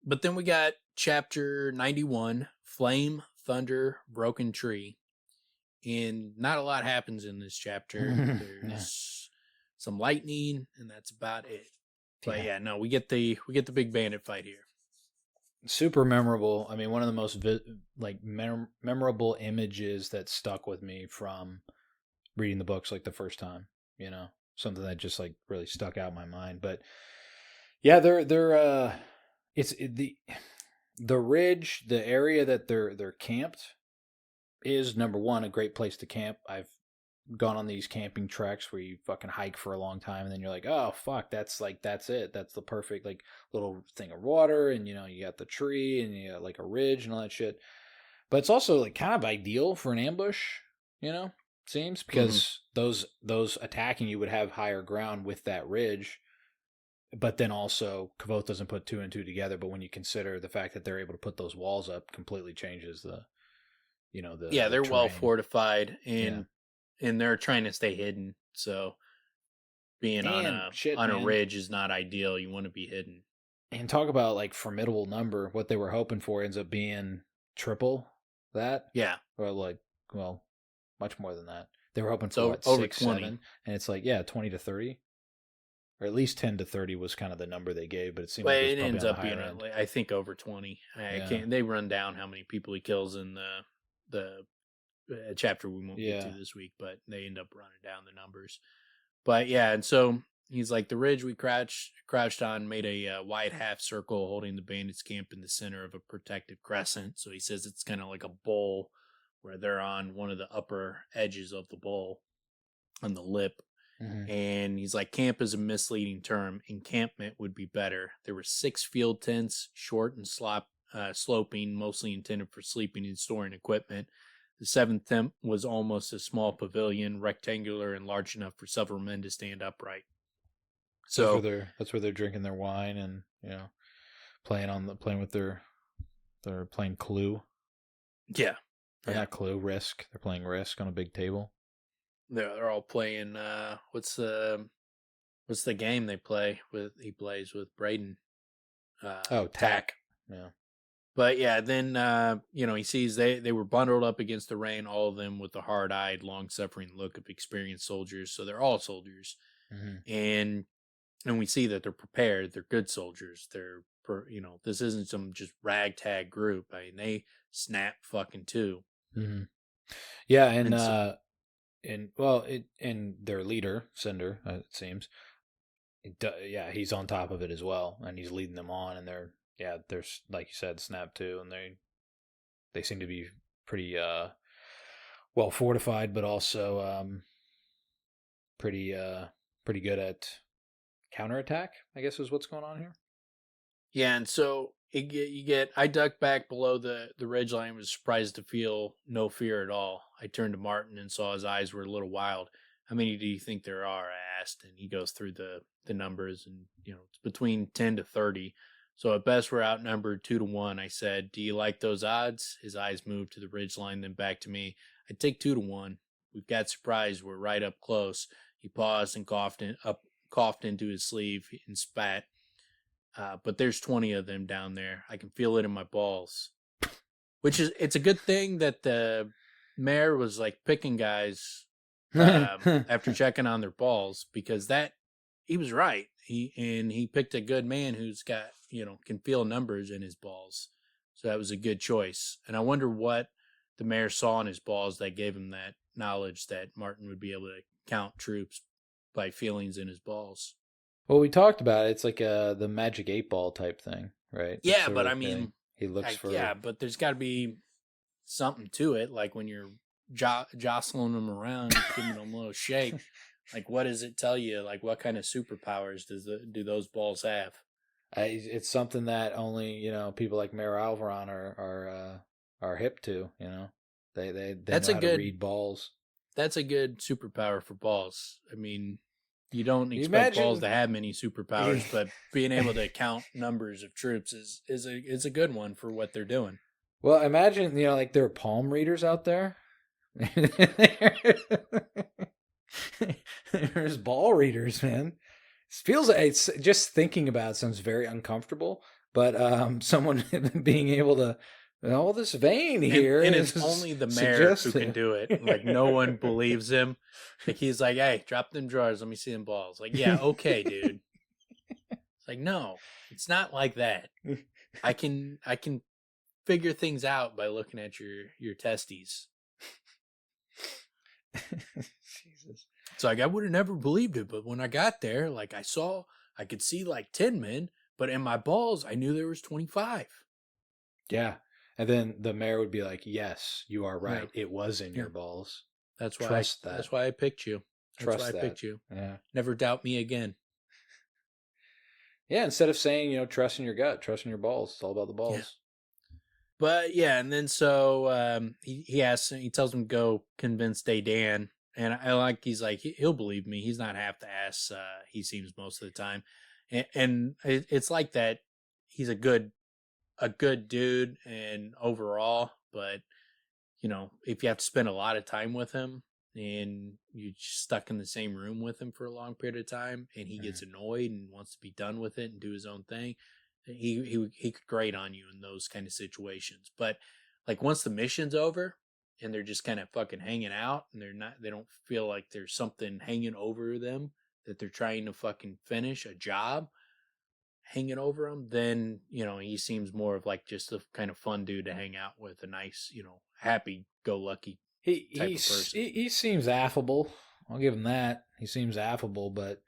but then we got chapter 91, Flame, Thunder, Broken Tree. And not a lot happens in this chapter. Yeah. There's some lightning, and that's about it. But Yeah. yeah, no, we get the big bandit fight here. Super memorable. I mean, one of the most memorable images that stuck with me from reading the books like the first time. You know, something that just like really stuck out in my mind. But yeah, the ridge, the area that they're camped is number one a great place to camp. I've gone on these camping treks where you fucking hike for a long time and then you're like, oh fuck, that's it. That's the perfect like little thing of water, and you know, you got the tree and you got like a ridge and all that shit. But it's also like kind of ideal for an ambush, you know, seems, because those attacking you would have higher ground with that ridge. But then also Kvothe doesn't put two and two together, but when you consider the fact that they're able to put those walls up, completely changes the, you know, Yeah, the they're well terrain. fortified, Yeah. and they're trying to stay hidden. So being on And shit, a man. ridge is not ideal. You want to be hidden. And talk about like formidable number. What they were hoping for ends up being triple that, Yeah, or like, well, much more than that. They were hoping for so what, over 6, 20. 7, and it's like, yeah, 20 to 30, or at least 10 to 30 was kind of the number they gave, but it seemed Well, like it was it probably ends on the up being higher end. I think over 20. I Yeah, can't. They run down how many people he kills in the chapter we won't get to yeah, this week, but they end up running down the numbers. But yeah, and so he's like, the ridge we crouched on made a wide half circle holding the bandits' camp in the center of a protective crescent. So he says it's kind of like a bowl where they're on one of the upper edges of the bowl on the lip. mm-hmm. And he's like, camp is a misleading term. Encampment would be better. There were 6 field tents, short and sloping, mostly intended for sleeping and storing equipment. The 7th tent was almost a small pavilion, rectangular and large enough for several men to stand upright. So That's where they're drinking their wine and, you know, playing with they're playing Clue, yeah, or yeah, not Clue, Risk. They're playing Risk on a big table. they're all playing. What's the game they play with? He plays with Braden. Oh, Tack. Yeah. But yeah, then he sees they were bundled up against the rain, all of them with the hard-eyed, long-suffering look of experienced soldiers. So they're all soldiers, Mm-hmm. and we see that they're prepared. They're good soldiers. This isn't some just ragtag group. I mean, they snap fucking too. Mm-hmm. Yeah, And so, and their leader Cinder, it seems, yeah, he's on top of it as well, and he's leading them on, and they're like you said, snap too, and they seem to be pretty well fortified, but also pretty good at counterattack, I guess is what's going on here. yeah, and so I ducked back below the ridgeline, was surprised to feel no fear at all. I turned to Martin and saw his eyes were a little wild. How many do you think there are? I asked, and he goes through the numbers, and it's between 10 to 30. So at best we're outnumbered 2 to 1. I said, "Do you like those odds?" His eyes moved to the ridgeline, then back to me. "I'd take 2 to 1. We've got surprised. We're right up close." He paused and coughed into his sleeve and spat. But there's 20 of them down there. I can feel it in my balls. It's a good thing that the mayor was like picking guys after checking on their balls, because he was right. He picked a good man who's got, can feel numbers in his balls. So that was a good choice. And I wonder what the mayor saw in his balls that gave him that knowledge that Martin would be able to count troops by feelings in his balls. Well, we talked about it. It's like the magic 8 ball type thing, right? That Yeah, sort but I of thing. mean, He looks yeah, for. but there's got to be something to it. Like when you're jostling them around, giving them a little shake. Like, what does it tell you? Like, what kind of superpowers do those balls have? It's something that only people like Mayor Alvaron are hip to. They That's know a how to good. read balls. That's a good superpower for balls. I mean, you don't You expect balls imagine? to have many superpowers, but being able to count numbers of troops is a good one for what they're doing. Well, imagine like there are palm readers out there, There's ball readers, man. It feels like it's just thinking about it sounds very uncomfortable. But someone being able to all this vein here and it's is only the mayor who can suggestive. do it. Like no one believes him. Like he's like, hey, drop them drawers. Let me see them balls. Like, yeah, okay, dude. It's like, no, it's not like that. I can figure things out by looking at your testes. Jesus. It's like I would have never believed it, but when I got there, like I could see like 10 men, but in my balls, I knew there was 25. Yeah. And then the mayor would be like, yes, you are Yeah. right. It was in Yeah. your balls. That's why Trust that. That's why I picked you. That's Trust why I that. picked you. Yeah. Never doubt me again. Yeah. Instead of saying, trust in your gut, trust in your balls. It's all about the balls. Yeah. But yeah, and then so he tells him to go convince Dan, and I like he's like he'll believe me. He's not half the ass he seems most of the time, and it's like that. He's a good dude and overall, but if you have to spend a lot of time with him and you're stuck in the same room with him for a long period of time, and he gets annoyed and wants to be done with it and do his own thing, he could grate on you in those kind of situations. But like once the mission's over and they're just kind of fucking hanging out and they don't feel like there's something hanging over them that they're trying to fucking finish a job hanging over them, then he seems more of like just a kind of fun dude to hang out with, a nice happy go lucky type of person. He seems affable. I'll give him that. He seems affable, but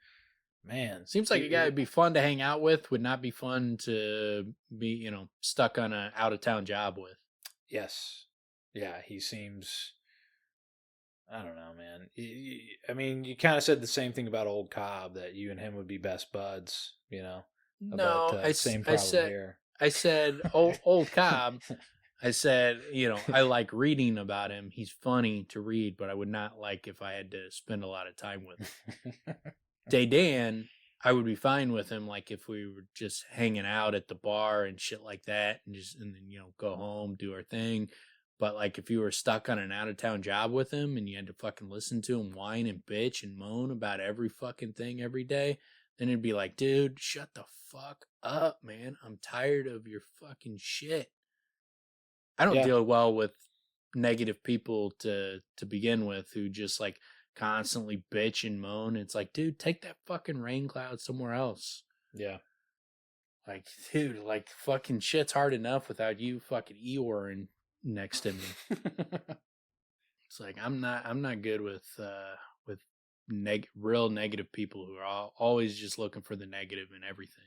man, Seems like a guy would be fun to hang out with, would not be fun to be, stuck on a out of town job with. Yes. Yeah, he seems, I don't know, man. I mean, you kind of said the same thing about old Cobb, that you and him would be best buds, No, About same problem here. I said old Cobb. I said, I like reading about him. He's funny to read, but I would not like if I had to spend a lot of time with him. Dan, I would be fine with him, like if we were just hanging out at the bar and shit like that, and then go home, do our thing. But like if you were stuck on an out of town job with him and you had to fucking listen to him whine and bitch and moan about every fucking thing every day, then it'd be like, dude, shut the fuck up, man. I'm tired of your fucking shit. I don't deal well with negative people to begin with, who just like constantly bitch and moan. It's like, dude, take that fucking rain cloud somewhere else. Yeah. Like, dude, like fucking shit's hard enough without you fucking Eeyoreing next to me. It's like I'm not good with real negative people who are always just looking for the negative in everything.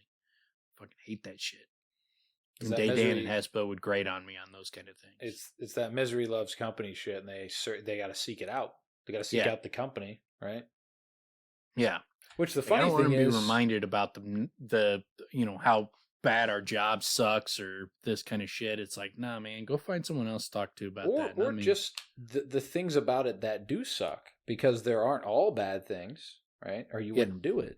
Fucking hate that shit. And Dan and Hespa would grate on me on those kind of things. It's that misery loves company shit, and they got to seek it out. They got to seek out the company, right? Yeah. Which the funny thing is, I don't want to be reminded about the how bad our job sucks or this kind of shit. It's like, nah, man, go find someone else to talk to about that. Or just the things about it that do suck, because there aren't all bad things, right? Or you wouldn't do it.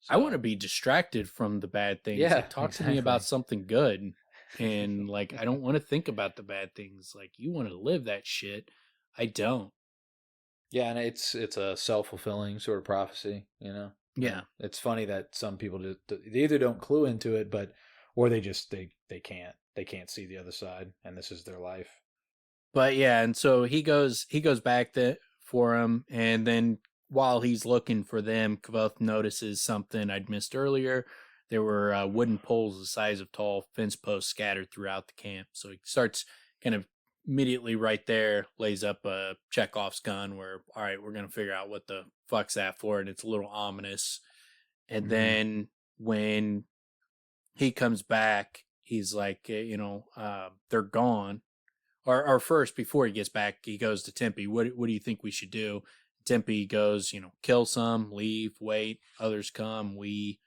So, I want to be distracted from the bad things. Yeah, like, talk to me about something good. And like, I don't want to think about the bad things. Like, you want to live that shit. I don't. Yeah, and it's a self-fulfilling sort of prophecy, Yeah. It's funny that some people they either don't clue into it, or they just they can't see the other side, and this is their life. But yeah, and so he goes back for him, and then while he's looking for them, Kvothe notices something I'd missed earlier. There were wooden poles the size of tall fence posts scattered throughout the camp. So he starts kind of immediately right there, lays up a Chekhov's gun where, all right, we're going to figure out what the fuck's that for. And it's a little ominous. And then when he comes back, he's like, they're gone. Or first, before he gets back, he goes to Tempe. What do you think we should do? Tempe goes, kill some, leave, wait. Others come. We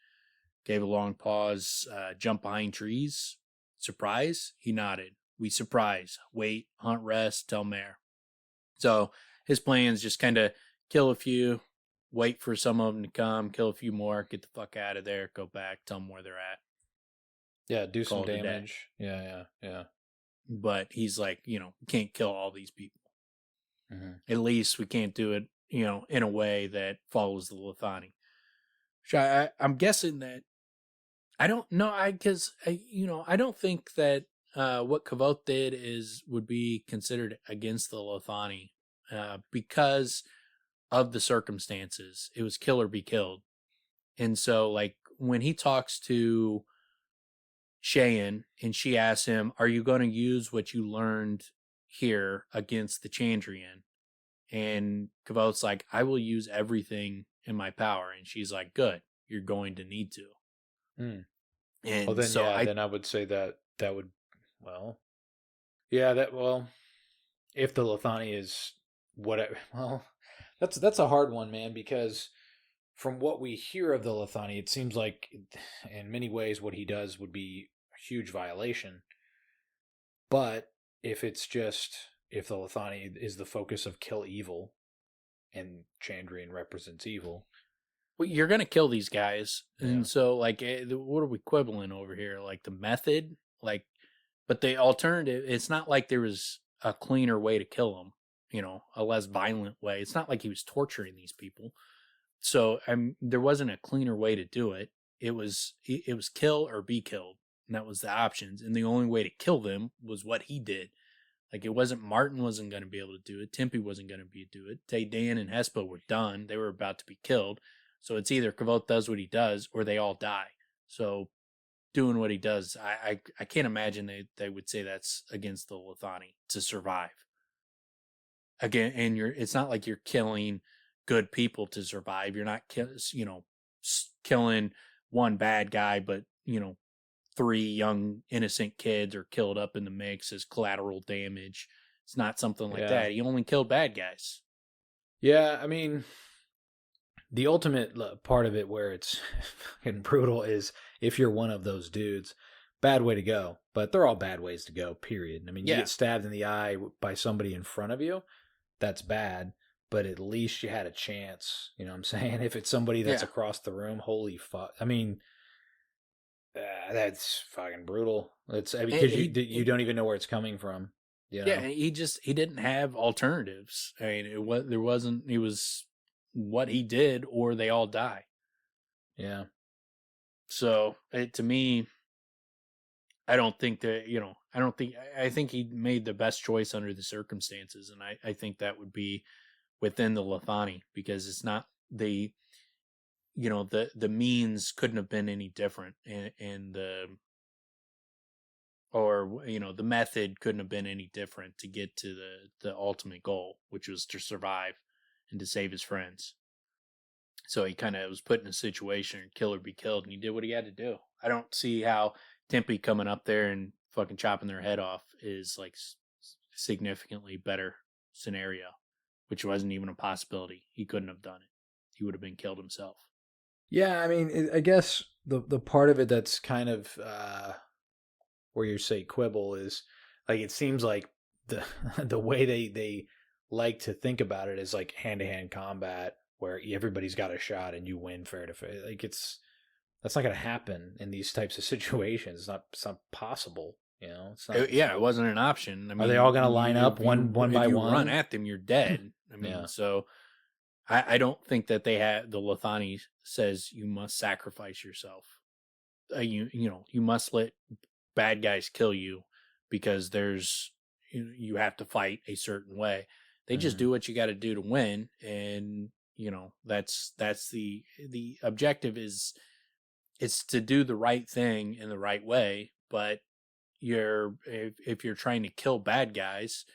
gave a long pause, jump behind trees. Surprise? He nodded. We surprise. Wait, hunt, rest, tell Mare. So his plan is just kind of kill a few, wait for some of them to come, kill a few more, get the fuck out of there, go back, tell them where they're at. Yeah, do some damage. Yeah. But he's like, can't kill all these people. At least we can't do it, in a way that follows the Lethani. I'm guessing that I don't know. I don't think that what Kvothe did would be considered against the Lethani because of the circumstances. It was kill or be killed, and so like when he talks to Cheyenne and she asks him, "Are you going to use what you learned here against the Chandrian?" And Kavothe's like, "I will use everything in my power," and she's like, "Good, you're going to need to." Mm. And Well, then, so then I would say that would, well, yeah, if the Lethani is well, that's a hard one, man, because from what we hear of the Lethani, it seems like in many ways what he does would be a huge violation. But if if the Lethani is the focus of kill evil, and Chandrian represents evil, well, you're going to kill these guys. Yeah. And so like what are we quibbling over here? Like the method, like, but the alternative, it's not like there was a cleaner way to kill them, a less violent way. It's not like he was torturing these people. So there wasn't a cleaner way to do it. It was kill or be killed, and that was the options. And the only way to kill them was what he did. Like it wasn't Martin wasn't going to be able to do it. Tempe wasn't going to be able to do it. Tay Dan and Hespa were done. They were about to be killed. So it's either Kvothe does what he does or they all die. So doing what he does, I can't imagine they would say that's against the Lethani to survive. Again, and it's not like you're killing good people to survive. You're not killing one bad guy, but 3 young innocent kids are killed up in the mix as collateral damage. It's not something like that. He only killed bad guys. Yeah, I mean, the ultimate part of it where it's fucking brutal is if you're one of those dudes, bad way to go. But they're all bad ways to go, period. I mean, you get stabbed in the eye by somebody in front of you, that's bad. But at least you had a chance. You know what I'm saying? If it's somebody that's across the room, holy fuck. I mean, that's fucking brutal. It's because you don't even know where it's coming from. Yeah, he didn't have alternatives. I mean, it was what he did or they all die. Yeah. So to me, I think he made the best choice under the circumstances, and I think that would be within the Lethani, because it's not the means couldn't have been any different, and the method couldn't have been any different to get to the ultimate goal, which was to survive and to save his friends. So he kind of was put in a situation, kill or be killed, and he did what he had to do. I don't see how Tempe coming up there and fucking chopping their head off is like significantly better scenario, which wasn't even a possibility. He couldn't have done it. He would have been killed himself. Yeah, I mean, I guess the part of it that's kind of where you say quibble is like it seems like the way they like to think about it is like hand-to-hand combat where everybody's got a shot and you win fair to fair. Like that's not going to happen in these types of situations. It's not possible. It's not. It wasn't an option. I mean, are they all going to line up one by one? If you run at them, you're dead. I mean, so I don't think that they have the Lethani says you must sacrifice yourself. You must let bad guys kill you because you have to fight a certain way. They just do what you got to do to win, and that's the objective is it's to do the right thing in the right way. But if you're trying to kill bad guys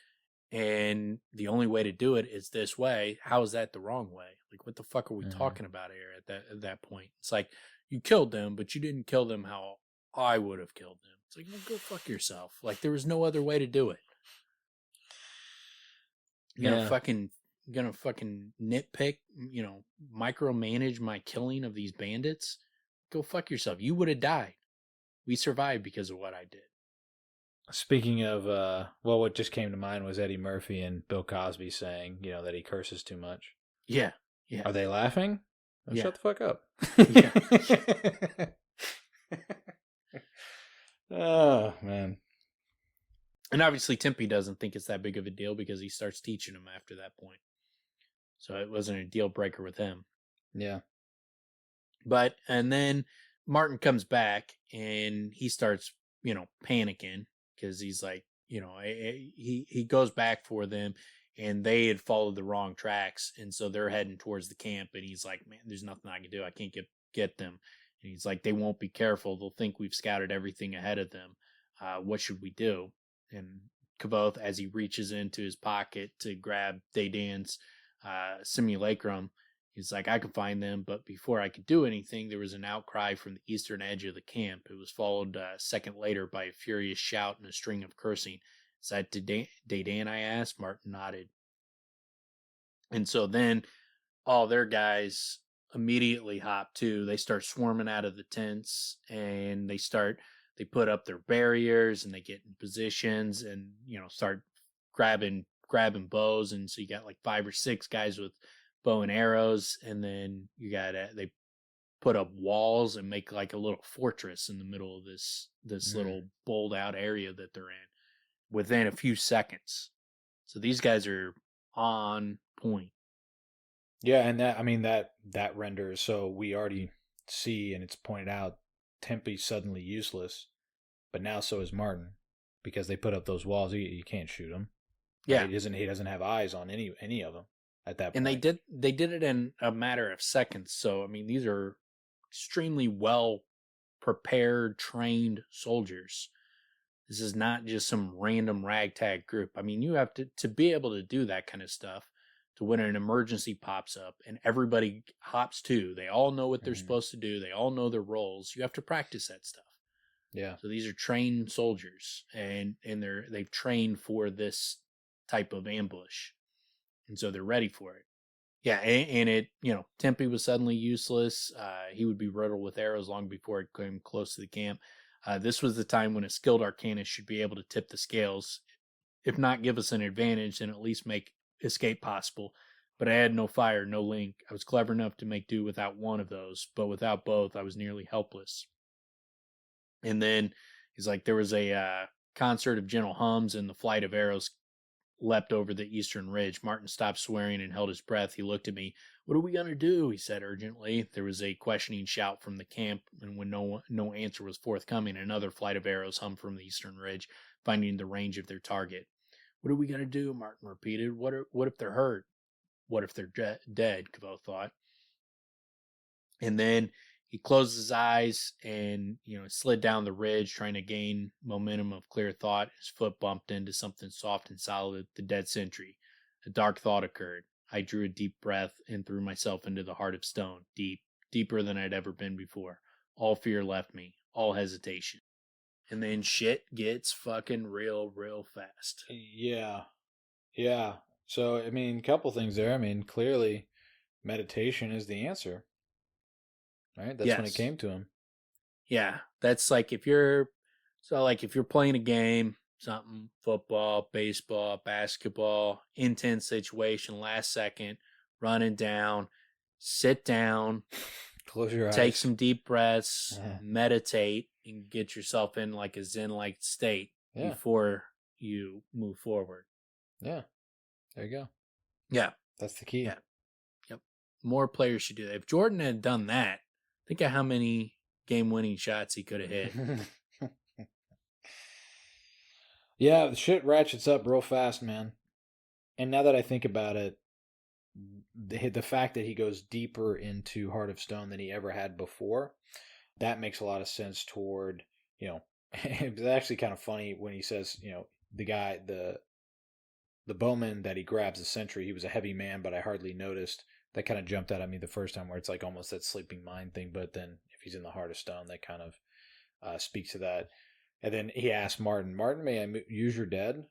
and the only way to do it is this way, how is that the wrong way? Like, what the fuck are we talking about here at that point? It's like you killed them, but you didn't kill them how I would have killed them. It's like, well, go fuck yourself. Like, there was no other way to do it. You're gonna fucking nitpick, micromanage my killing of these bandits. Go fuck yourself. You would have died. We survived because of what I did. Speaking of, what just came to mind was Eddie Murphy and Bill Cosby saying, that he curses too much. Yeah. Are they laughing? Oh, yeah. Shut the fuck up. Yeah. Oh, man. And obviously Tempe doesn't think it's that big of a deal because he starts teaching him after that point. So it wasn't a deal breaker with him. Yeah. But and then Martin comes back and he starts, panicking because he's like, he goes back for them and they had followed the wrong tracks, and so they're heading towards the camp, and he's like, man, there's nothing I can do. I can't get them. And he's like, they won't be careful. They'll think we've scouted everything ahead of them. What should we do? And Kvothe, as he reaches into his pocket to grab Daydan's simulacrum, he's like, I can find them, but before I could do anything, there was an outcry from the eastern edge of the camp. It was followed a second later by a furious shout and a string of cursing. Is that Daydan, I asked? Martin nodded. And so then all their guys immediately hop too. They start swarming out of the tents, and they put up their barriers, and they get in positions and, start grabbing bows. And so you got like 5 or 6 guys with bow and arrows, and then they put up walls and make like a little fortress in the middle of this little bowled out area that they're in within a few seconds. So these guys are on point. Yeah, and that renders, so we already see, and it's pointed out, Tempe's suddenly useless, but now so is Martin, because they put up those walls. You can't shoot him. Yeah, he doesn't have eyes on any of them at that point. And they did it in a matter of seconds. So I mean, these are extremely well prepared, trained soldiers. This is not just some random ragtag group. I mean, you have to be able to do that kind of stuff, to when an emergency pops up and everybody hops too. They all know what they're supposed to do. They all know their roles. You have to practice that stuff. Yeah. So these are trained soldiers, and they've trained for this type of ambush, and so they're ready for it. Yeah, and it, Tempe was suddenly useless. He would be riddled with arrows long before it came close to the camp. This was the time when a skilled arcanist should be able to tip the scales, if not give us an advantage, then at least make escape possible. But I had no fire, no link. I was clever enough to make do without one of those, but without both, I was nearly helpless. And then he's like, there was a concert of gentle hums, and the flight of arrows leapt over the eastern ridge. Martin stopped swearing and held his breath. He looked at me. What are we going to do? He said urgently. There was a questioning shout from the camp, and when no answer was forthcoming, another flight of arrows hummed from the eastern ridge, finding the range of their target. What are we going to do? Martin repeated. What if they're hurt? What if they're dead? Kvothe thought. And then he closed his eyes and, slid down the ridge, trying to gain momentum of clear thought. His foot bumped into something soft and solid, the dead sentry. A dark thought occurred. I drew a deep breath and threw myself into the heart of stone, deeper than I'd ever been before. All fear left me, all hesitation. And then shit gets fucking real fast. Yeah. Yeah. So, I mean, a couple things there. I mean, clearly meditation is the answer. Right? That's when it came to him. Yeah. That's like if you're playing a game, something, football, baseball, basketball, intense situation, last second, running down, sit down, close your eyes, take some deep breaths, meditate, and get yourself in like a zen-like state before you move forward. Yeah. There you go. Yeah. That's the key. Yeah. Yep. More players should do that. If Jordan had done that, think of how many game-winning shots he could have hit. Yeah, the shit ratchets up real fast, man. And now that I think about it, the fact that he goes deeper into Heart of Stone than he ever had before, that makes a lot of sense toward, it's actually kind of funny when he says, the guy, the bowman that he grabs, the sentry, he was a heavy man, but I hardly noticed. That kind of jumped out at me the first time, where it's like almost that sleeping mind thing. But then if he's in the Heart of Stone, that kind of speaks to that. And then he asked Martin, may I use your dead?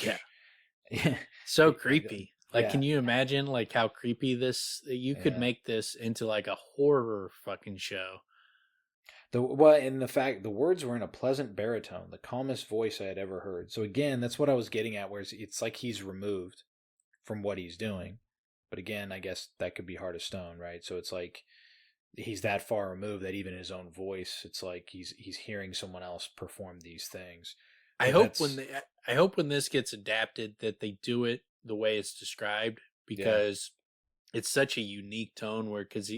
Yeah. So creepy. Like, can you imagine like how creepy this, you could make this into like a horror fucking show. In the fact, the words were in a pleasant baritone, the calmest voice I had ever heard. So again, that's what I was getting at, where it's like he's removed from what he's doing. But again, I guess that could be Heart of Stone, right? So it's like he's that far removed that even his own voice, it's like he's hearing someone else perform these things. I But hope that's I hope when this gets adapted that they do it the way it's described, yeah. because it's such a unique tone where because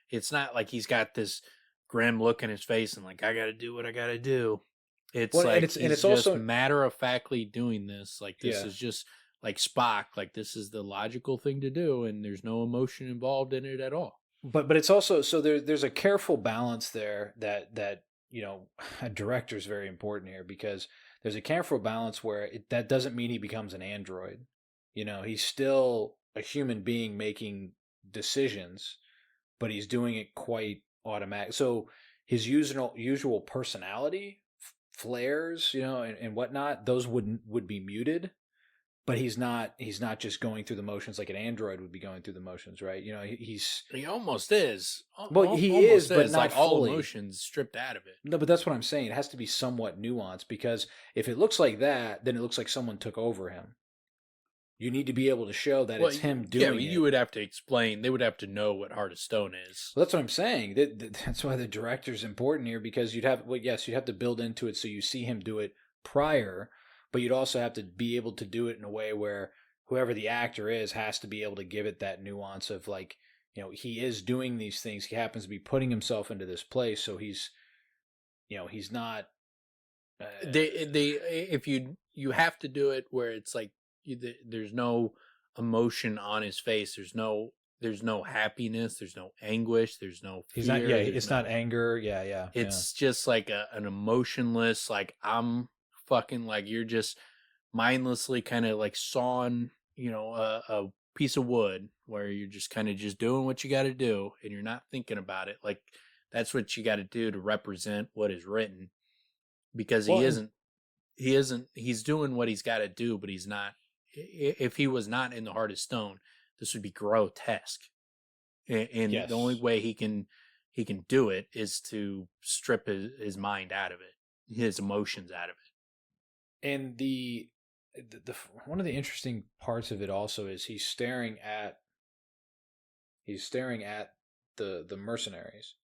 it's not like he's got this grim look in his face and like I got to do what I got to do. It's Well, and like it's he's just also matter of factly doing this. Like this yeah. is just like Spock. Like this is the logical thing to do, and there's no emotion involved in it at all. But it's also so there's a careful balance there that a director is very important here because there's a careful balance where that doesn't mean he becomes an android. He's still a human being making decisions, but he's doing it quite automatic. So his usual personality flares, and whatnot, those would be muted, but he's not just going through the motions like an android would be going through the motions, right? He's He almost is. well, he is, Almost but is not like all fully. emotions stripped out of it. No, but that's what I'm saying. It has to be somewhat nuanced because if it looks like that, then it looks like someone took over him. You need to be able to show that Well, it's him yeah, doing you it. would have to explain. They would have to know what Heart of Stone is. Well, that's what I'm saying. That's why the director's important here because you'd have to build into it so you see him do it prior, but you'd also have to be able to do it in a way where whoever the actor is has to be able to give it that nuance of like, he is doing these things. He happens to be putting himself into this place, so he's not. Uh, They if you have to do it where it's like there's no emotion on his face. There's no happiness. There's no anguish. There's no he's not. fear. Yeah, There's it's not no. anger. Yeah, yeah, yeah. It's just like an emotionless, like I'm fucking like you're just mindlessly kind of like sawing, a piece of wood where you're just kind of just doing what you got to do and you're not thinking about it. Like that's what you got to do to represent what is written, because Well, and he's doing what he's got to do, but he's not. If he was not in the Heart of Stone, this would be grotesque, and the only yes, way he can do it is to strip his mind out of it, his emotions out of and the one of the interesting parts of it also is he's staring at the mercenaries.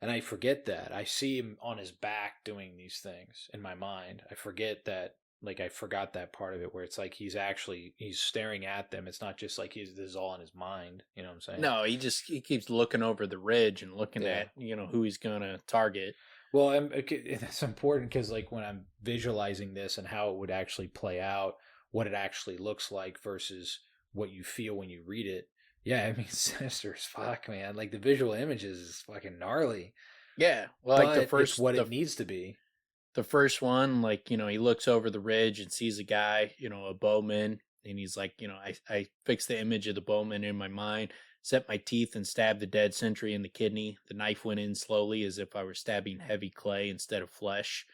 And I forget that. I see him on his back doing these things in my mind. I forget that, like, I forgot that part of it where it's like he's staring at them. It's not just like this is all in his mind. You know what I'm it. saying? No, he keeps looking over the ridge and looking Yeah. at who he's gonna target. Well, it's important because, like, when I'm visualizing this and how it would actually play out, what it actually looks like versus what you feel when you read it. Yeah, I mean, sinister as fuck, man. Like, the visual images is fucking gnarly, Yeah, well, like but it's what it needs to be. the first one, like, he looks over the ridge and sees a guy, a bowman, and he's like, I fixed the image of the bowman in my mind, set my teeth and stabbed the dead sentry in the kidney. The knife went in slowly as if I were stabbing heavy clay instead of flesh.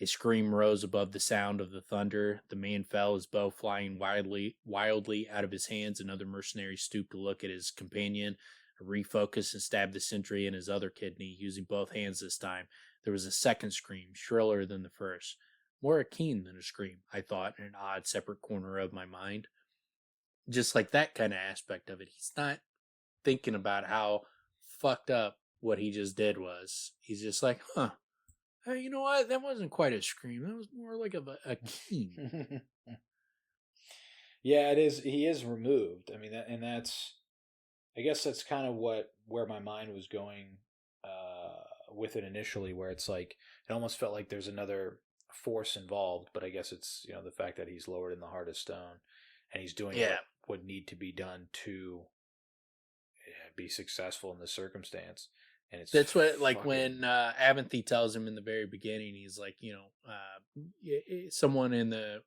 A scream rose above the sound of the thunder. The man fell, his bow flying wildly out of his hands. Another mercenary stooped to look at his companion, refocused and stabbed the sentry in his other kidney, using both hands this time. There was a second scream, shriller than the first. More keen than a scream, I thought, in an odd, separate corner of my mind. Just like that kind of aspect of it. He's not thinking about how fucked up what he just did was. He's just like, huh, hey, you know what? That wasn't quite a scream. That was more like a keen. Yeah, it is. He is removed. I mean, I guess that's kind of where my mind was going with it initially, where it's like it almost felt like there's another force involved, but I guess it's the fact that he's lowered in the Heart of Stone, and he's doing Yeah. what would need to be done to be successful in this circumstance, and it's That's what, like, fucking when Avanthy tells him in the very beginning, he's like, someone in the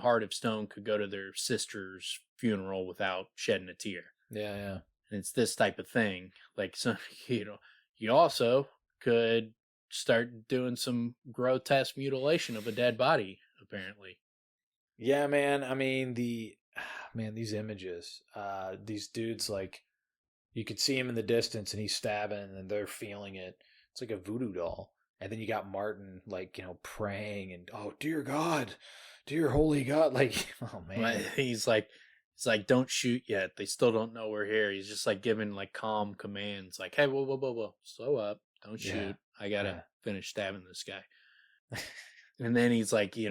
Heart of Stone could go to their sister's funeral without shedding a tear. yeah, yeah. And it's this type of thing. Like, so, you also could start doing some grotesque mutilation of a dead body, apparently. Yeah, man. I mean, these images, these dudes, like, you could see him in the distance and he's stabbing and they're feeling it. It's like a voodoo doll. And then you got Martin, like, praying and, oh, dear God, dear holy God. Like, oh, man. He's like, don't shoot yet. They still don't know we're here. He's just like giving like calm commands, like, hey, whoa, slow up, don't Yeah. shoot. I gotta Yeah. finish stabbing this guy. And then he's like, he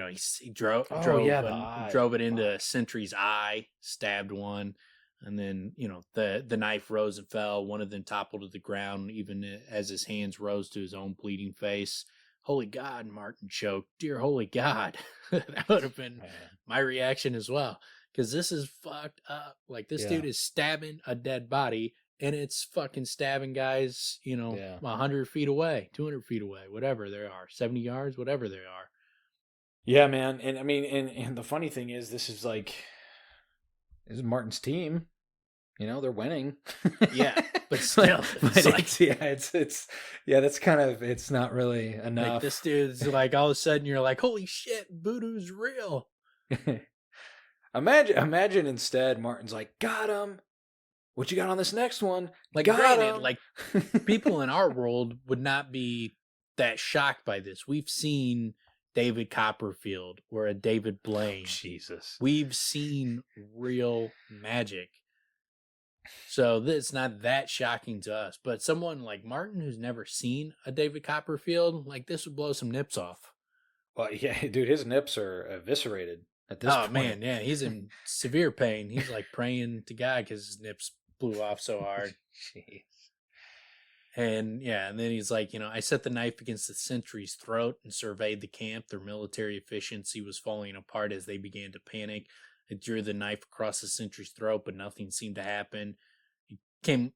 drove Oh yeah, the eye. drove it into Fuck. Sentry's eye, stabbed one, and then the knife rose and fell. One of them toppled to the ground, even as his hands rose to his own bleeding face. Holy God, Martin choked. Dear holy God, that would have been Man. my reaction as well. Because this is fucked up. Like this Yeah. dude is stabbing a dead body, and it's fucking stabbing guys, Yeah. 100 feet away, 200 feet away, whatever they are, 70 yards, whatever they are. Yeah, man. And I mean, and the funny thing is, this is Martin's team. They're winning. Yeah, but still, but it's yeah, that's kind of, it's not really enough. like this dude's like, all of a sudden you're like, holy shit, voodoo's real. Imagine instead Martin's like, got him. What you got on this next one? Like, got granted, him. like people in our world would not be that shocked by this. We've seen David Copperfield or a David Blaine. Jesus. We've seen real magic. So it's not that shocking to us. But someone like Martin who's never seen a David Copperfield, like this would blow some nips off. Well, yeah, dude, his nips are eviscerated at this point. Oh, man, yeah, he's in severe pain. He's like praying to God because his nips blew off so hard. Jeez. And then he's like, I set the knife against the sentry's throat and surveyed the camp. Their military efficiency was falling apart as they began to panic. I drew the knife across the sentry's throat, but nothing seemed to happen. Then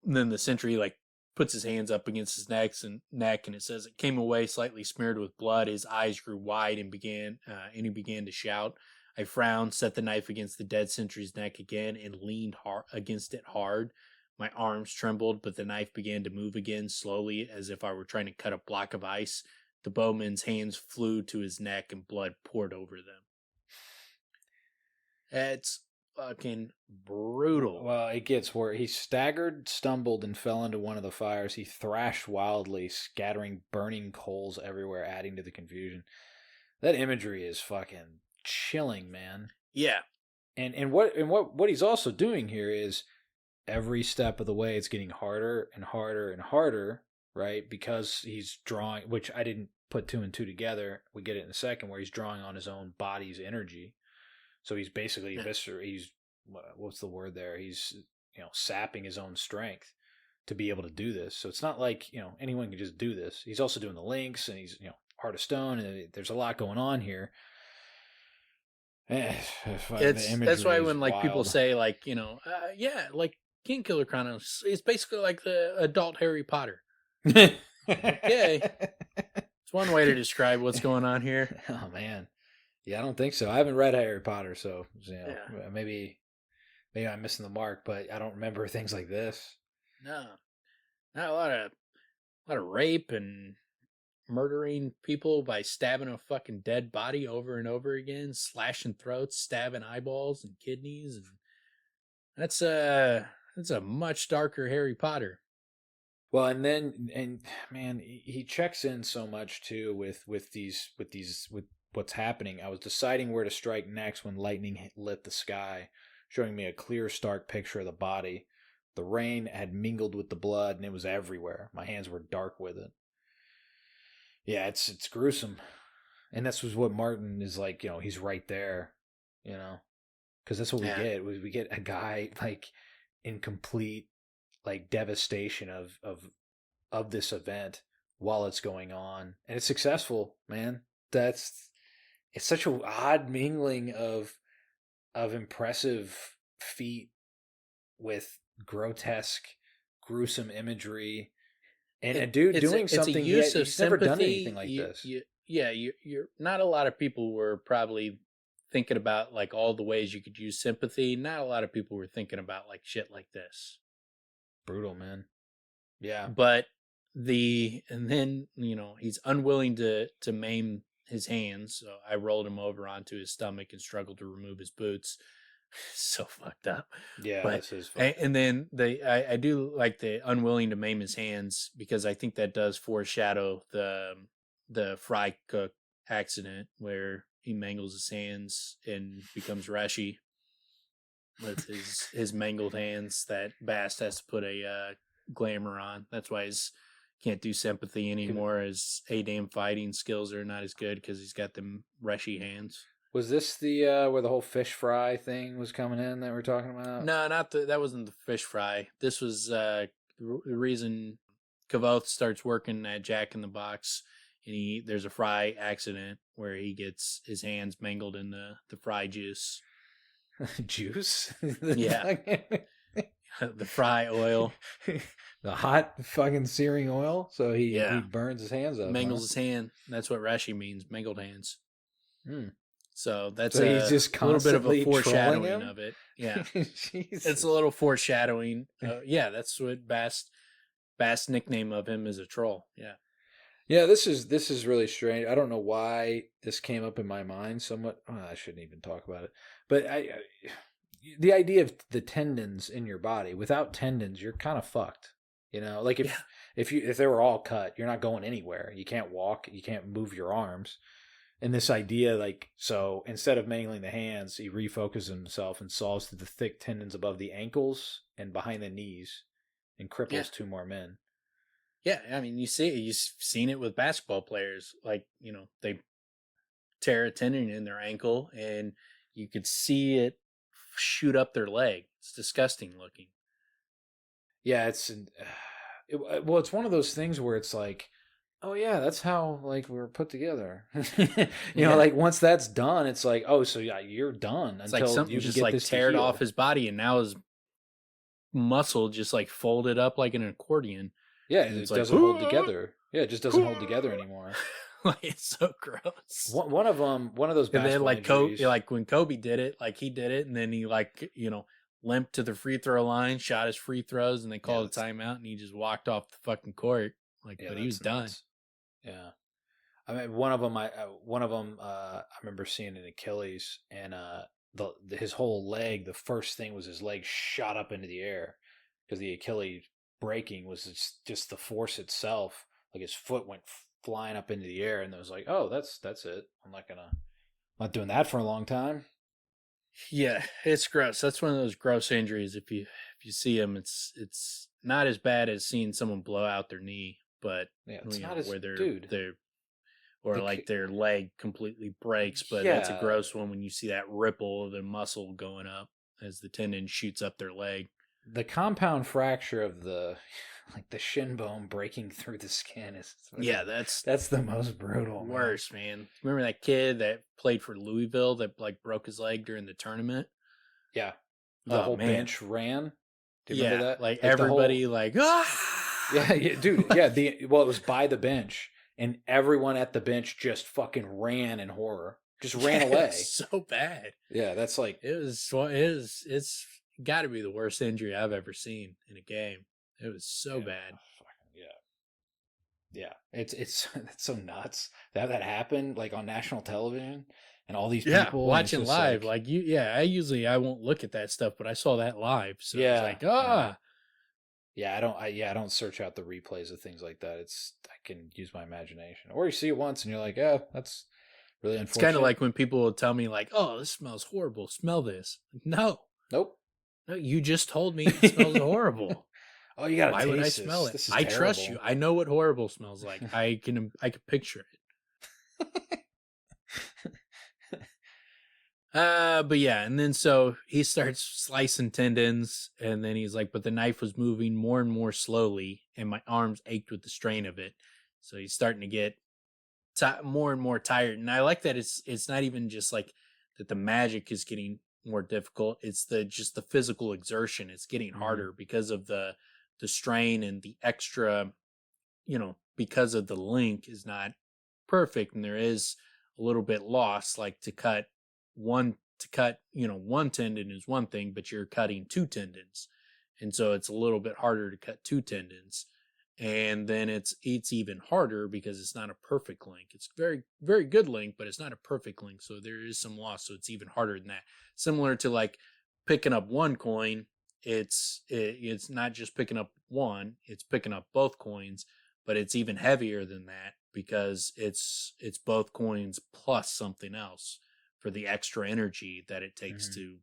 the sentry like puts his hands up against his neck, and it says it came away slightly smeared with blood. His eyes grew wide and he began to shout. I frowned, set the knife against the dead sentry's neck again, and leaned against it hard. My arms trembled, but the knife began to move again, slowly, as if I were trying to cut a block of ice. The bowman's hands flew to his neck, and blood poured over them. It's fucking brutal. Well, it gets where he staggered, stumbled, and fell into one of the fires. He thrashed wildly, scattering burning coals everywhere, adding to the confusion. That imagery is fucking chilling, man. Yeah. And what he's also doing here is every step of the way it's getting harder and harder and harder, right? Because he's drawing, which I didn't put two and two together. We get it in a second, where he's drawing on his own body's energy. So he's basically he's what's the word there? He's sapping his own strength to be able to do this. So it's not like anyone can just do this. He's also doing the links, and he's Heart of Stone, and there's a lot going on here. That's why when like people say like like Kingkiller Chronicles, it's basically like the adult Harry Potter. Okay, it's one way to describe what's going on here. Oh man, yeah, I don't think so. I haven't read Harry Potter, so maybe I'm missing the mark, but I don't remember things like this. No, not a lot of rape and murdering people by stabbing a fucking dead body over and over again, slashing throats, stabbing eyeballs and kidneys, and that's a much darker Harry Potter. Well, and man, he checks in so much too with what's happening. I was deciding where to strike next when lightning lit the sky, showing me a clear, stark picture of the body. The rain had mingled with the blood, and it was everywhere. My hands were dark with it. Yeah, it's gruesome, and that's what Martin is like. He's right there, because that's what we get. We get a guy like in complete like devastation of this event while it's going on, and it's successful, man. It's such an odd mingling of impressive feat with grotesque, gruesome imagery. And a dude doing something, he's never done anything like this. You're not a lot of people were probably thinking about like all the ways you could use sympathy. Not a lot of people were thinking about like shit like this. Brutal, man. Yeah. But then he's unwilling to maim his hands. So I rolled him over onto his stomach and struggled to remove his boots. So fucked up. Yeah, but, and then I do like the unwilling to maim his hands, because I think that does foreshadow the fry cook accident where he mangles his hands and becomes Rashi with his mangled hands that Bast has to put a glamour on. That's why his can't do sympathy anymore as A-Dam fighting skills are not as good because he's got them rushy hands. Was this the where the whole fish fry thing was coming in that we're talking about? No, that wasn't the fish fry. This was the reason Kvothe starts working at Jack in the Box, and there's a fry accident where he gets his hands mangled in the fry juice. Juice? Yeah. The fry oil. The hot fucking searing oil. So he burns his hands up. Mangles his hand. That's what Rashi means, mangled hands. Hmm. So that's he's just a little bit of a foreshadowing him? of it. Yeah. It's a little foreshadowing. Yeah, that's what Bast's nickname of him is a troll. Yeah. Yeah, this is really strange. I don't know why this came up in my mind somewhat. I shouldn't even talk about it. But the idea of the tendons in your body, without tendons, you're kind of fucked. You know, like if they were all cut, you're not going anywhere. You can't walk, you can't move your arms. And this idea, like, so instead of mangling the hands, he refocuses himself and saws through the thick tendons above the ankles and behind the knees and cripples 2 more men. Yeah, I mean, you've seen it with basketball players. Like, you know, they tear a tendon in their ankle and you could see it shoot up their leg. It's disgusting looking. Yeah, it's one of those things where it's like, oh yeah, that's how like we're put together. you know, like once that's done, it's like, oh, so yeah, you're done. It's like something just like teared off his body, and now his muscle just like folded up like an accordion. Yeah, it doesn't hold together. Yeah, it just doesn't hold together anymore. Like it's so gross. One of those. And then like Kobe, like when Kobe did it, like he did it, and then he like limped to the free throw line, shot his free throws, and they called a timeout, and he just walked off the fucking court. Like, but he was done. Yeah, I mean, one of them. I remember seeing an Achilles, and his whole leg. The first thing was his leg shot up into the air because the Achilles breaking was just the force itself. Like his foot went flying up into the air, and it was like, oh, that's it. I'm not doing that for a long time. Yeah, it's gross. That's one of those gross injuries. If you see them, it's not as bad as seeing someone blow out their knee. But it's not as where like their leg completely breaks. But that's a gross one when you see that ripple of the muscle going up as the tendon shoots up their leg. The compound fracture of the shin bone breaking through the skin is that's the most brutal. Worst, man. Remember that kid that played for Louisville that like broke his leg during the tournament? Yeah, the whole bench ran. Do you remember that? Like everybody Yeah, dude. Yeah, it was by the bench, and everyone at the bench just fucking ran in horror, just ran away. So bad. Yeah, that's like it's got to be the worst injury I've ever seen in a game. It was so bad. Yeah. It's so nuts that happened like on national television, and all these people watching live. Like I won't look at that stuff, but I saw that live, so it's like Yeah, I don't search out the replays of things like that. I can use my imagination. Or you see it once and you're like, yeah, that's really unfortunate. It's kind of like when people will tell me like, oh, this smells horrible. Smell this. No. Nope. No, you just told me it smells horrible. Oh, you gotta Why would I smell it? I trust you. I know what horrible smells like. I can picture it. But yeah, and then so he starts slicing tendons, and then he's like, but the knife was moving more and more slowly, and my arms ached with the strain of it. So he's starting to get more and more tired. And I like that it's not even just like that the magic is getting more difficult. It's just the physical exertion. It's getting harder because of the strain and the extra, because of the link is not perfect, and there is a little bit lost, like to cut one tendon is one thing, but you're cutting 2 tendons. And so it's a little bit harder to cut 2 tendons. And then it's even harder because it's not a perfect link. It's very, very good link, but it's not a perfect link. So there is some loss. So it's even harder than that. Similar to like picking up one coin. It's not just picking up one, it's picking up both coins, but it's even heavier than that because it's both coins plus something else for the extra energy that it takes to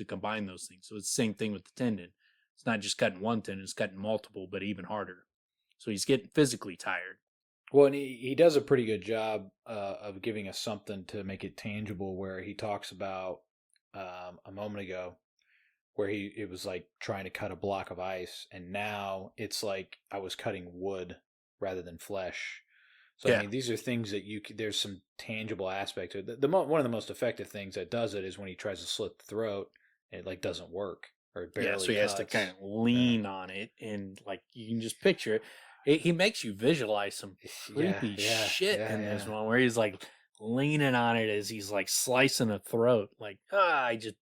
combine those things. So it's the same thing with the tendon. It's not just cutting one tendon, it's cutting multiple, but even harder. So he's getting physically tired. Well, and he does a pretty good job of giving us something to make it tangible, where he talks about a moment ago where it was like trying to cut a block of ice, and now it's like I was cutting wood rather than flesh. So I Yeah. mean, these are things that there's some tangible aspect to it. One of the most effective things that does it is when he tries to slit the throat, and it like doesn't work or it Yeah, barely so he has to cuts. kind of lean on it, and like you can just picture it. He makes you visualize some Yeah, creepy yeah, shit yeah, in this yeah. one where he's like leaning on it as he's like slicing a throat. Like, I just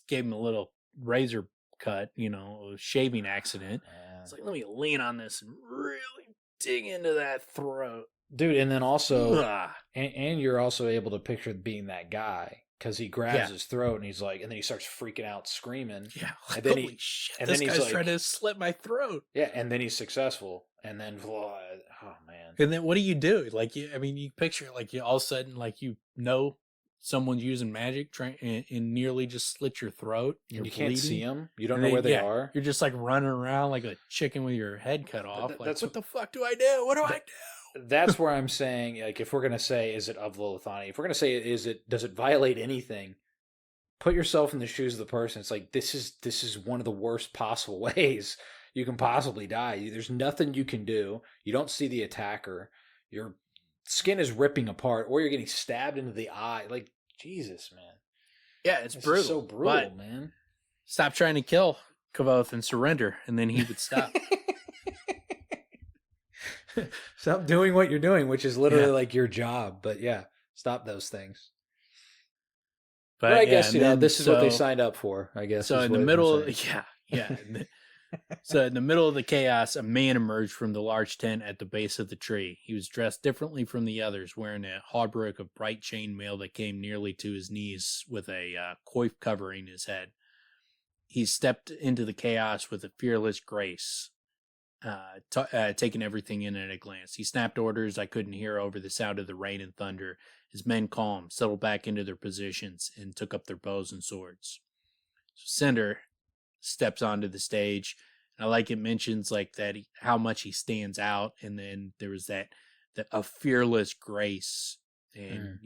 gave him a little razor cut, a shaving accident. It's Man. like, let me lean on this and really dig into that throat. Dude, and then also, Ugh. and you're also able to picture being that guy because he grabs Yeah. his throat and he's like, and then he starts freaking out, screaming. Yeah. And then Holy shit. and This then he's guy's like, trying to slit my throat. yeah, and then he's successful. And then, oh man. And then what do you do? Like, you picture like you all of a sudden, like, someone's using magic and nearly just slit your throat. And you bleeding. can't see them. You don't And know then, where they are. You're just like running around like a chicken with your head cut off. That's what the fuck do I do? What do I do? That's where I'm saying, like, if we're gonna say, is it of the Lethani? If we're gonna say, does it violate anything? Put yourself in the shoes of the person. It's like this is one of the worst possible ways you can possibly die. There's nothing you can do. You don't see the attacker. Your skin is ripping apart, or you're getting stabbed into the eye. Like, Jesus, man. Yeah, it's brutal. So brutal, man. Stop trying to kill Kvothe and surrender, and then he would stop. Stop doing what you're doing, which is literally like your job. But yeah, stop those things. But I guess, this is what they signed up for, I guess. So in the middle, yeah. So in the middle of the chaos, a man emerged from the large tent at the base of the tree. He was dressed differently from the others, wearing a hauberk of bright chain mail that came nearly to his knees with a coif covering his head. He stepped into the chaos with a fearless grace, taking everything in at a glance. He snapped orders I couldn't hear over the sound of the rain and thunder. His men calmed, settled back into their positions, and took up their bows and swords. So Cinder steps onto the stage, and I like it mentions like that how much he stands out, and then there was that a fearless grace, and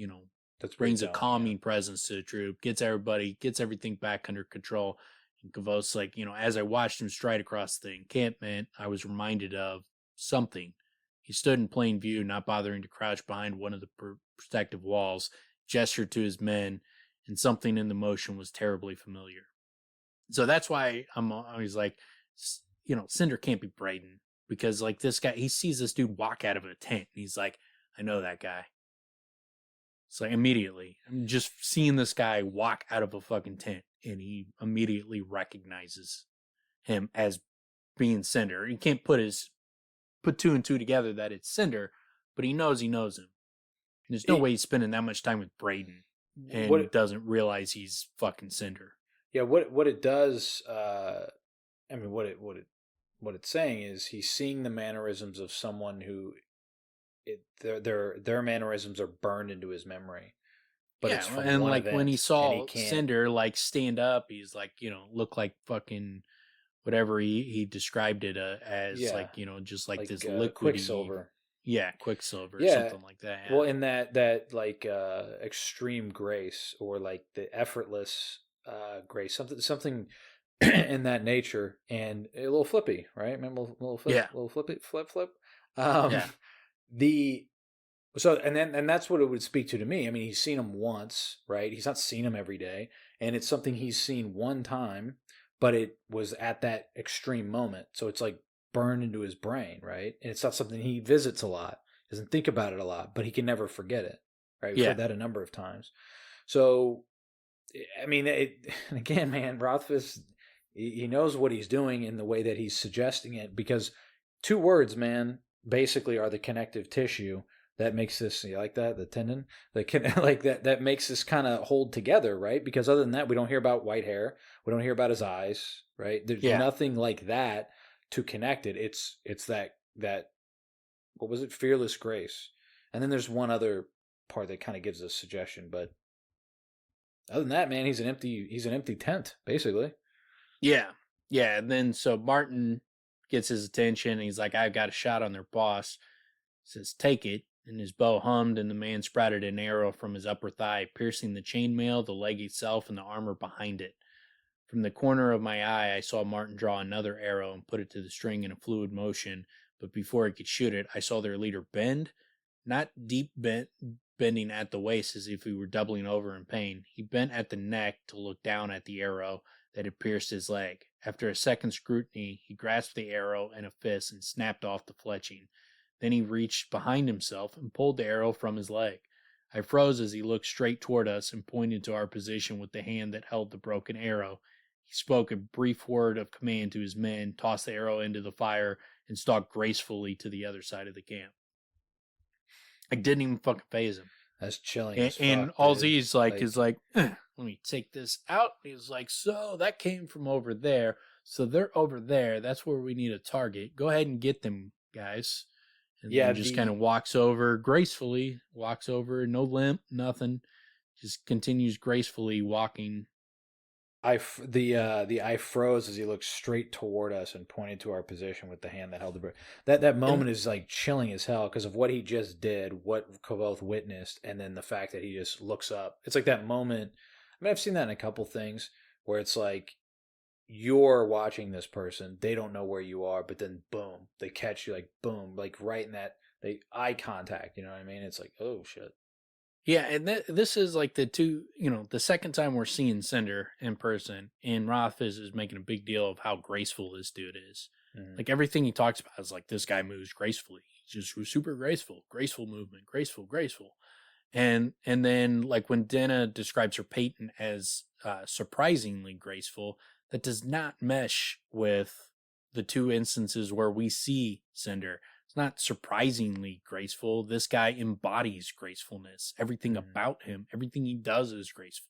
that brings a calming presence to the troop, gets everything back under control. And Kvothe's like, as I watched him stride across the encampment, I was reminded of something. He stood in plain view, not bothering to crouch behind one of the protective walls, gestured to his men, and something in the motion was terribly familiar. So that's why I'm always like, Cinder can't be Brayden, because like this guy, he sees this dude walk out of a tent, and he's like, I know that guy. It's like immediately, I'm just seeing this guy walk out of a fucking tent, and he immediately recognizes him as being Cinder. He can't put two and two together that it's Cinder, but he knows him. And there's no way he's spending that much time with Brayden and doesn't realize he's fucking Cinder. Yeah, what it does, what it's saying is he's seeing the mannerisms of someone who their mannerisms are burned into his memory. But it's from and one event, when he saw Cinder like stand up, he's like, look like fucking whatever he described it as, like, just like this liquid Quicksilver. Yeah, Quicksilver, or something like that. Yeah. Well, in that like extreme grace, or like the effortless grace, something in that nature, and a little flippy, right? Remember, little flippy, flip. And that's what it would speak to me. I mean, he's seen him once, right? He's not seen him every day, and it's something he's seen one time, but it was at that extreme moment. So it's like burned into his brain, right? And it's not something he visits a lot, doesn't think about it a lot, but he can never forget it, right? We've heard that a number of times. So, I mean, and again, man, Rothfuss, he knows what he's doing in the way that he's suggesting it, because 2 words, man, basically are the connective tissue that makes this, you like that, the tendon, that makes this kind of hold together, right? Because other than that, we don't hear about white hair, we don't hear about his eyes, right? There's nothing like that to connect it. It's that what was it, fearless grace, and then there's one other part that kind of gives us suggestion, but other than that, man, he's an empty tent, basically. Yeah. And then so Martin gets his attention, and he's like, I've got a shot on their boss. He says, take it. And his bow hummed, and the man sprouted an arrow from his upper thigh, piercing the chainmail, the leg itself, and the armor behind it. From the corner of my eye, I saw Martin draw another arrow and put it to the string in a fluid motion, but before he could shoot it, I saw their leader bend, not deep bending at the waist as if he were doubling over in pain. He bent at the neck to look down at the arrow that had pierced his leg. After a second's scrutiny, he grasped the arrow in a fist and snapped off the fletching. Then he reached behind himself and pulled the arrow from his leg. I froze as he looked straight toward us and pointed to our position with the hand that held the broken arrow. He spoke a brief word of command to his men, tossed the arrow into the fire, and stalked gracefully to the other side of the camp. I didn't even fucking phase him. That's chilling. And all he's like is like, let me take this out. He's like, so that came from over there. So they're over there. That's where we need a target. Go ahead and get them, guys. And then just kind of walks over gracefully, no limp, nothing. Just continues gracefully walking. I froze as he looked straight toward us and pointed to our position with the hand that held the bird. That moment is like chilling as hell because of what he just did, what Kvothe witnessed, and then the fact that he just looks up. It's like that moment. I mean, I've seen that in a couple things where it's like you're watching this person, they don't know where you are, but then boom, they catch you, like boom, like right in that eye contact. You know what I mean? It's like, oh shit. Yeah, and this is like the second time we're seeing Cinder in person, and Rothfuss is making a big deal of how graceful this dude is. Mm-hmm. Like everything he talks about is like, this guy moves gracefully. He's just super graceful movement, graceful. And then like when Dana describes her Peyton as surprisingly graceful, that does not mesh with the two instances where we see Cinder. It's not surprisingly graceful. This guy embodies gracefulness. Everything about him, everything he does is graceful.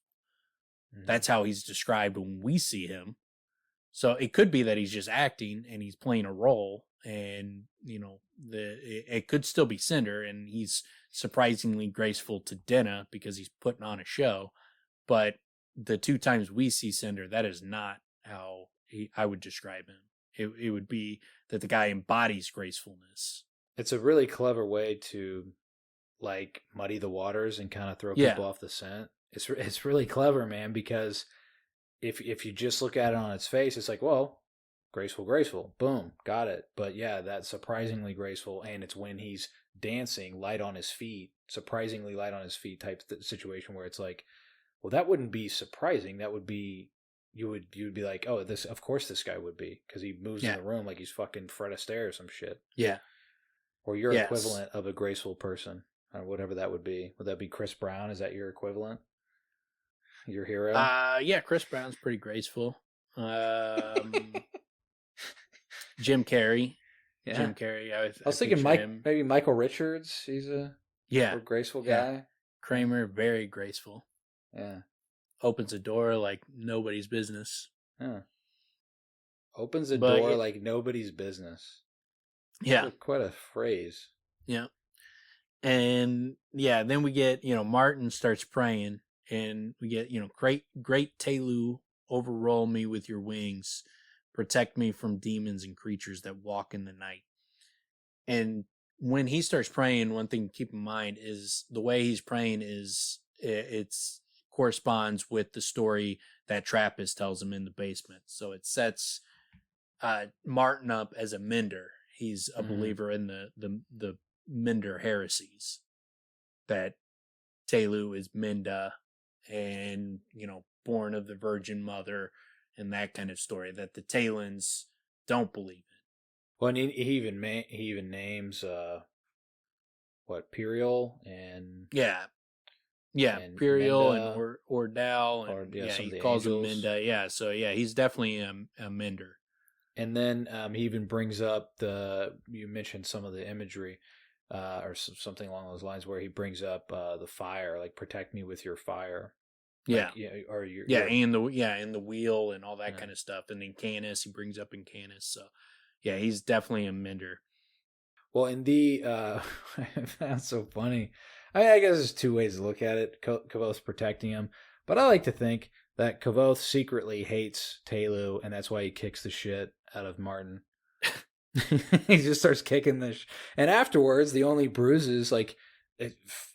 That's how he's described when we see him. So it could be that he's just acting and he's playing a role, and it could still be Cinder, and he's surprisingly graceful to Denna because he's putting on a show. But the two times we see Cinder, that is not how I would describe him. It would be that the guy embodies gracefulness. It's a really clever way to like muddy the waters and kind of throw people off the scent. It's really clever, man, because if you just look at it on its face, it's like, well, graceful, boom, got it. But yeah, that's surprisingly graceful, and it's when he's dancing, surprisingly light on his feet type situation where it's like, well, that wouldn't be surprising. That would be you would be like, oh, this, of course this guy would be, because he moves in the room like he's fucking Fred Astaire or some shit. Yeah. Or your equivalent of a graceful person, or whatever that would be. Would that be Chris Brown? Is that your equivalent? Your hero? Yeah, Chris Brown's pretty graceful. Jim Carrey. Yeah. Jim Carrey. I was thinking maybe Michael Richards. He's a graceful guy. Kramer, very graceful. Yeah. Opens a door like nobody's business. Huh. Opens a door like nobody's business. Yeah. That's quite a phrase. Yeah. And yeah, then we get, Martin starts praying, and we get, great Telu, overroll me with your wings. Protect me from demons and creatures that walk in the night. And when he starts praying, one thing to keep in mind is the way he's praying is it's corresponds with the story that Trappist tells him in the basement. So it sets Martin up as a mender. He's a believer in the Mender heresies, that Telu is Minda and, born of the Virgin Mother, and that kind of story that the Talons don't believe in. Well, and he even names Piriel and and Piriel and Ordal, and he calls him Minda. Yeah, so he's definitely a Mender. And then he even brings up you mentioned some of the imagery or something along those lines, where he brings up the fire, like protect me with your fire. Yeah. Like, or and the wheel and all that kind of stuff. And then Canis, he brings up in Canis. So yeah, he's definitely a Mender. Well, in the that's so funny. I guess there's two ways to look at it. Kvothe's protecting him, but I like to think that Kvothe secretly hates Telu, and that's why he kicks the shit out of Martin. He just starts kicking and afterwards, the only bruises, like,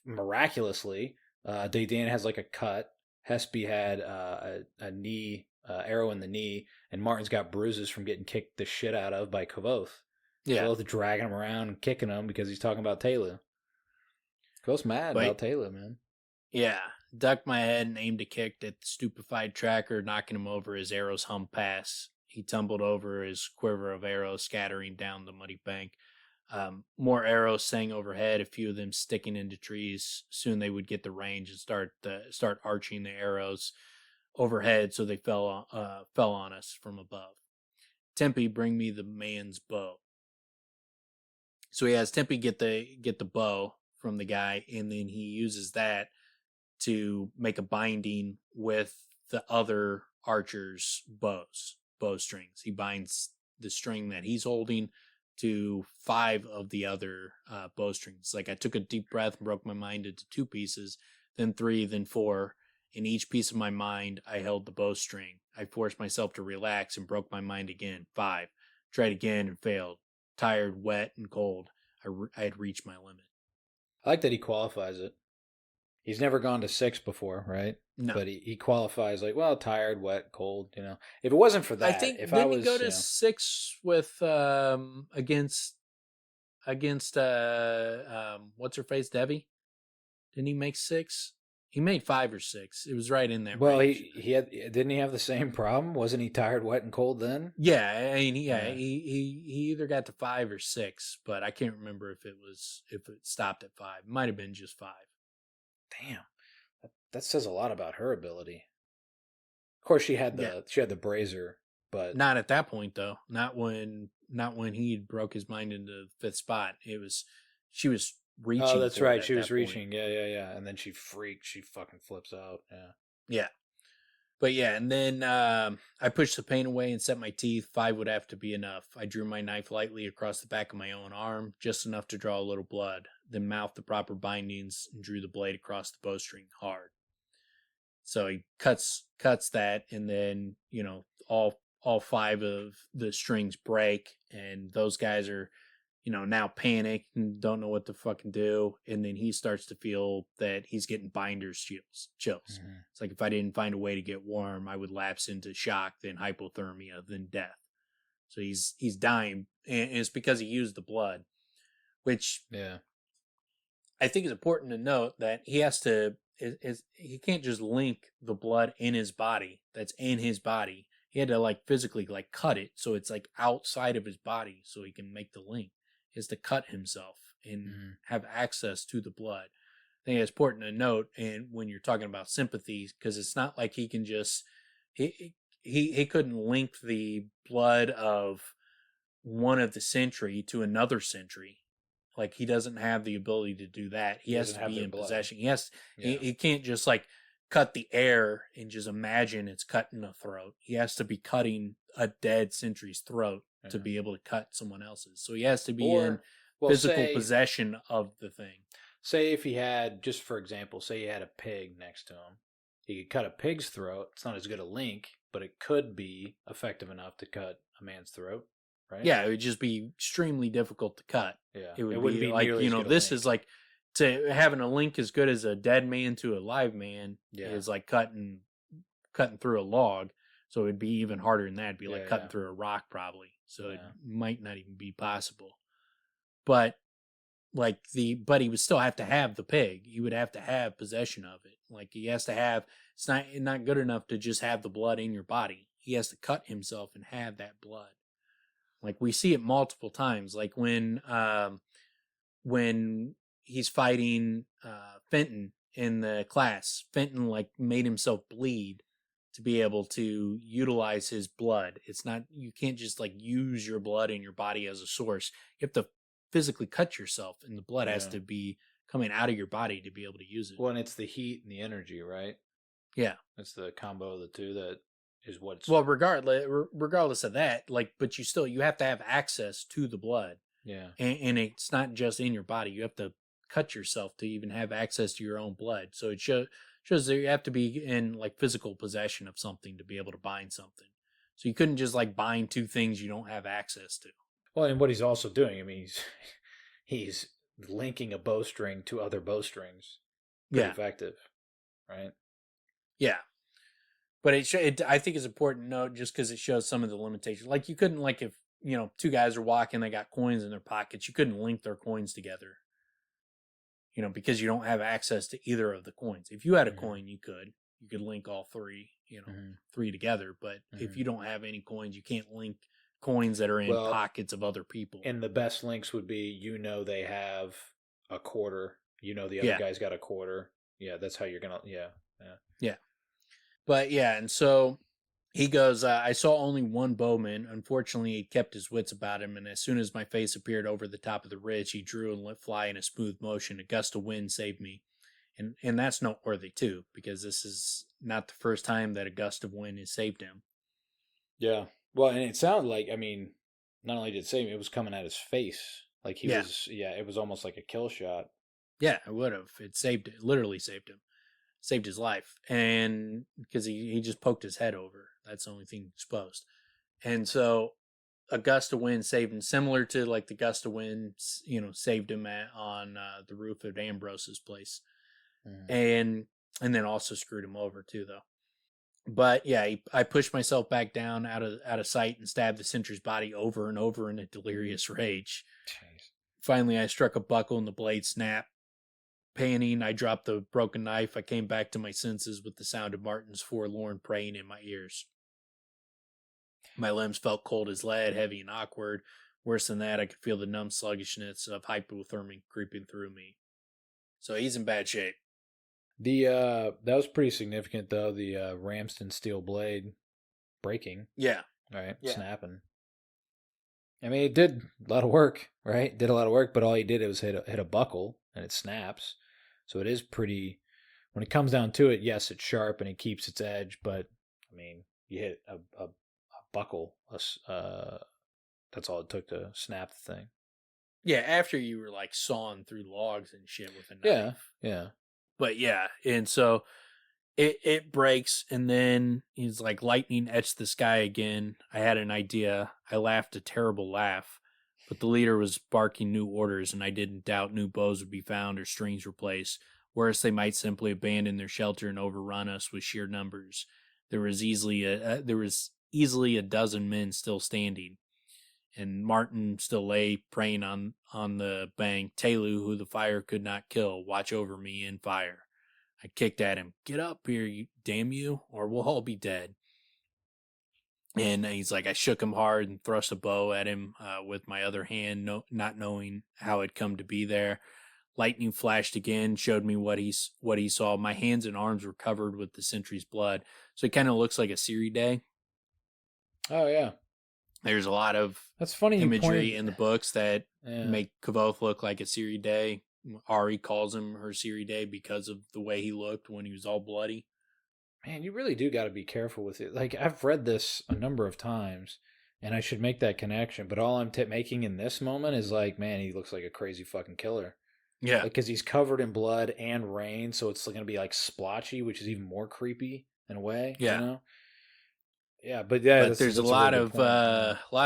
miraculously, Daydan has like a cut. Hespe had a knee arrow in the knee, and Martin's got bruises from getting kicked the shit out of by Kvothe. Yeah, Kvothe dragging him around and kicking him because he's talking about Taylor. Kvothe's mad but about Taylor, man. yeah, ducked my head and aimed a kick at the stupefied tracker, knocking him over. His arrows hummed past. He tumbled over, his quiver of arrows scattering down the muddy bank. More arrows sang overhead, a few of them sticking into trees. Soon they would get the range and start arching the arrows overhead, so they fell on us from above. Tempe, bring me the man's bow. So he has Tempe get the bow from the guy, and then he uses that to make a binding with the other archer's bowstrings. He binds the string that he's holding to 5 of the other bowstrings. Like, I took a deep breath and broke my mind into 2 pieces, then 3, then 4. In each piece of my mind, I held the bowstring. I forced myself to relax and broke my mind again. 5. Tried again and failed. Tired, wet, and cold. I had reached my limit. I like that he qualifies it. He's never gone to 6 before, right? No. But he qualifies like, well, tired, wet, cold, If it wasn't for that, I think if didn't I was he go to 6 with against what's her face, Debbie? Didn't he make 6? He made 5 or 6. It was right in that well, range. didn't he have the same problem? Wasn't he tired, wet, and cold then? Yeah, I mean, he either got to 5 or 6, but I can't remember if it stopped at 5. It might have been just 5. Damn, that says a lot about her ability. Of course, she had the brazier, but not at that point though. Not when he broke his mind into the 5th spot. She was reaching. Oh, that's right. She was point. reaching. Yeah. And then she freaked. She fucking flips out. Yeah. Yeah. But yeah, and then I pushed the pain away and set my teeth. 5 would have to be enough. I drew my knife lightly across the back of my own arm, just enough to draw a little blood, then mouthed the proper bindings and drew the blade across the bowstring hard. So he cuts that, and then, all 5 of the strings break, and those guys are, now panicked and don't know what to fucking do. And then he starts to feel that he's getting binder's chills. Mm-hmm. It's like, if I didn't find a way to get warm, I would lapse into shock, then hypothermia, then death. So he's dying, and it's because he used the blood, which I think is important to note, that he has to, he can't just link the blood in his body that's in his body. He had to physically cut it so it's outside of his body so he can make the link. He has to cut himself and have access to the blood. I think it's important to note, and when you're talking about sympathy, because it's not like he can just he couldn't link the blood of one of the sentry to another sentry. He doesn't have the ability to do that. He has to be in possession. He can't just cut the air and just imagine it's cutting a throat. He has to be cutting a dead sentry's throat to be able to cut someone else's. So he has to be in physical possession of the thing. Say if he had, just for example, say he had a pig next to him. He could cut a pig's throat. It's not as good a link, but it could be effective enough to cut a man's throat. Right? Yeah, it would just be extremely difficult to cut. Yeah, it would be this is to having a link as good as a dead man to a live man is cutting through a log. So it'd be even harder than that. It'd be cutting through a rock probably. So it might not even be possible. But but he would still have to have the pig. He would have to have possession of it. He has to have. It's not good enough to just have the blood in your body. He has to cut himself and have that blood. We see it multiple times. When he's fighting Fenton in the class, Fenton made himself bleed to be able to utilize his blood. It's not, you can't just use your blood in your body as a source. You have to physically cut yourself, and the blood has to be coming out of your body to be able to use it. Well, and it's the heat and the energy, right? Yeah. It's the combo of the two that is what's... Well, regardless of that, but you have to have access to the blood. Yeah. And it's not just in your body. You have to cut yourself to even have access to your own blood. So it shows that you have to be in physical possession of something to be able to bind something. So you couldn't just bind 2 things you don't have access to. Well, and what he's also doing, I mean, he's linking a bowstring to other bowstrings. Pretty Yeah, effective, right? yeah. But I think it's important to note just because it shows some of the limitations. Like you couldn't like if two guys are walking, they got coins in their pockets, you couldn't link their coins together. Because you don't have access to either of the coins. If you had a coin, you could link all three, three together. But if you don't have any coins, you can't link coins that are in pockets of other people. And the best links would be, they have a quarter, the other guy's got a quarter. Yeah, that's how you're gonna. Yeah. But yeah, and so he goes, I saw only one bowman. Unfortunately, he kept his wits about him, and as soon as my face appeared over the top of the ridge, he drew and let fly in a smooth motion. A gust of wind saved me. And that's noteworthy, too, because this is not the first time that a gust of wind has saved him. Yeah. Well, and it sounded like, I mean, not only did it save him, it was coming at his face. Like he was, it was almost like a kill shot. Yeah, it would have. It literally saved him. Saved his life. And because he just poked his head over. That's the only thing exposed. And so a gust of wind saved him, similar to like the gust of wind, saved him on the roof of Ambrose's place. And then also screwed him over too, though. But yeah, I pushed myself back down out of sight and stabbed the sentry's body over and over in a delirious rage. Jeez. Finally, I struck a buckle and the blade snapped. Panting, I dropped the broken knife. I came back to my senses with the sound of Martin's forlorn praying in my ears. My limbs felt cold as lead, heavy and awkward. Worse than that, I could feel the numb sluggishness of hypothermia creeping through me. So he's in bad shape. That was pretty significant, though, the Ramsden steel blade breaking. Yeah. Right? Yeah. Snapping. I mean, it did a lot of work, right? It did a lot of work, but all he did was hit a buckle, and it snaps. So it is pretty... When it comes down to it, yes, it's sharp, and it keeps its edge, but, I mean, you hit a buckle, that's all it took to snap the thing. Yeah, after you were, like, sawing through logs and shit with a knife. Yeah. But yeah, and so it breaks, and then he's like, lightning etched the sky again. I had an idea. I laughed a terrible laugh, but the leader was barking new orders, and I didn't doubt new bows would be found or strings replaced. Worse, they might simply abandon their shelter and overrun us with sheer numbers. There was easily a dozen men still standing, and Martin still lay praying on the bank. Telu, who the fire could not kill, watch over me in fire. I kicked at him. Get up here, damn you, or we'll all be dead. And he's like, I shook him hard and thrust a bow at him with my other hand, not knowing how it come to be there. Lightning flashed again, showed me what he saw. My hands and arms were covered with the sentry's blood, so it kind of looks like a Siri day. Oh yeah. There's a lot of that's funny imagery in the books that make Kvothe look like a Siri day. Ari calls him her Siri day because of the way he looked when he was all bloody. Man, you really do got to be careful with it. Like, I've read this a number of times, and I should make that connection, but all I'm making in this moment is like, man, he looks like a crazy fucking killer. Yeah. Because he's covered in blood and rain, so it's going to be like splotchy, which is even more creepy in a way. Yeah. You know? Yeah, but yeah, but there's a lot of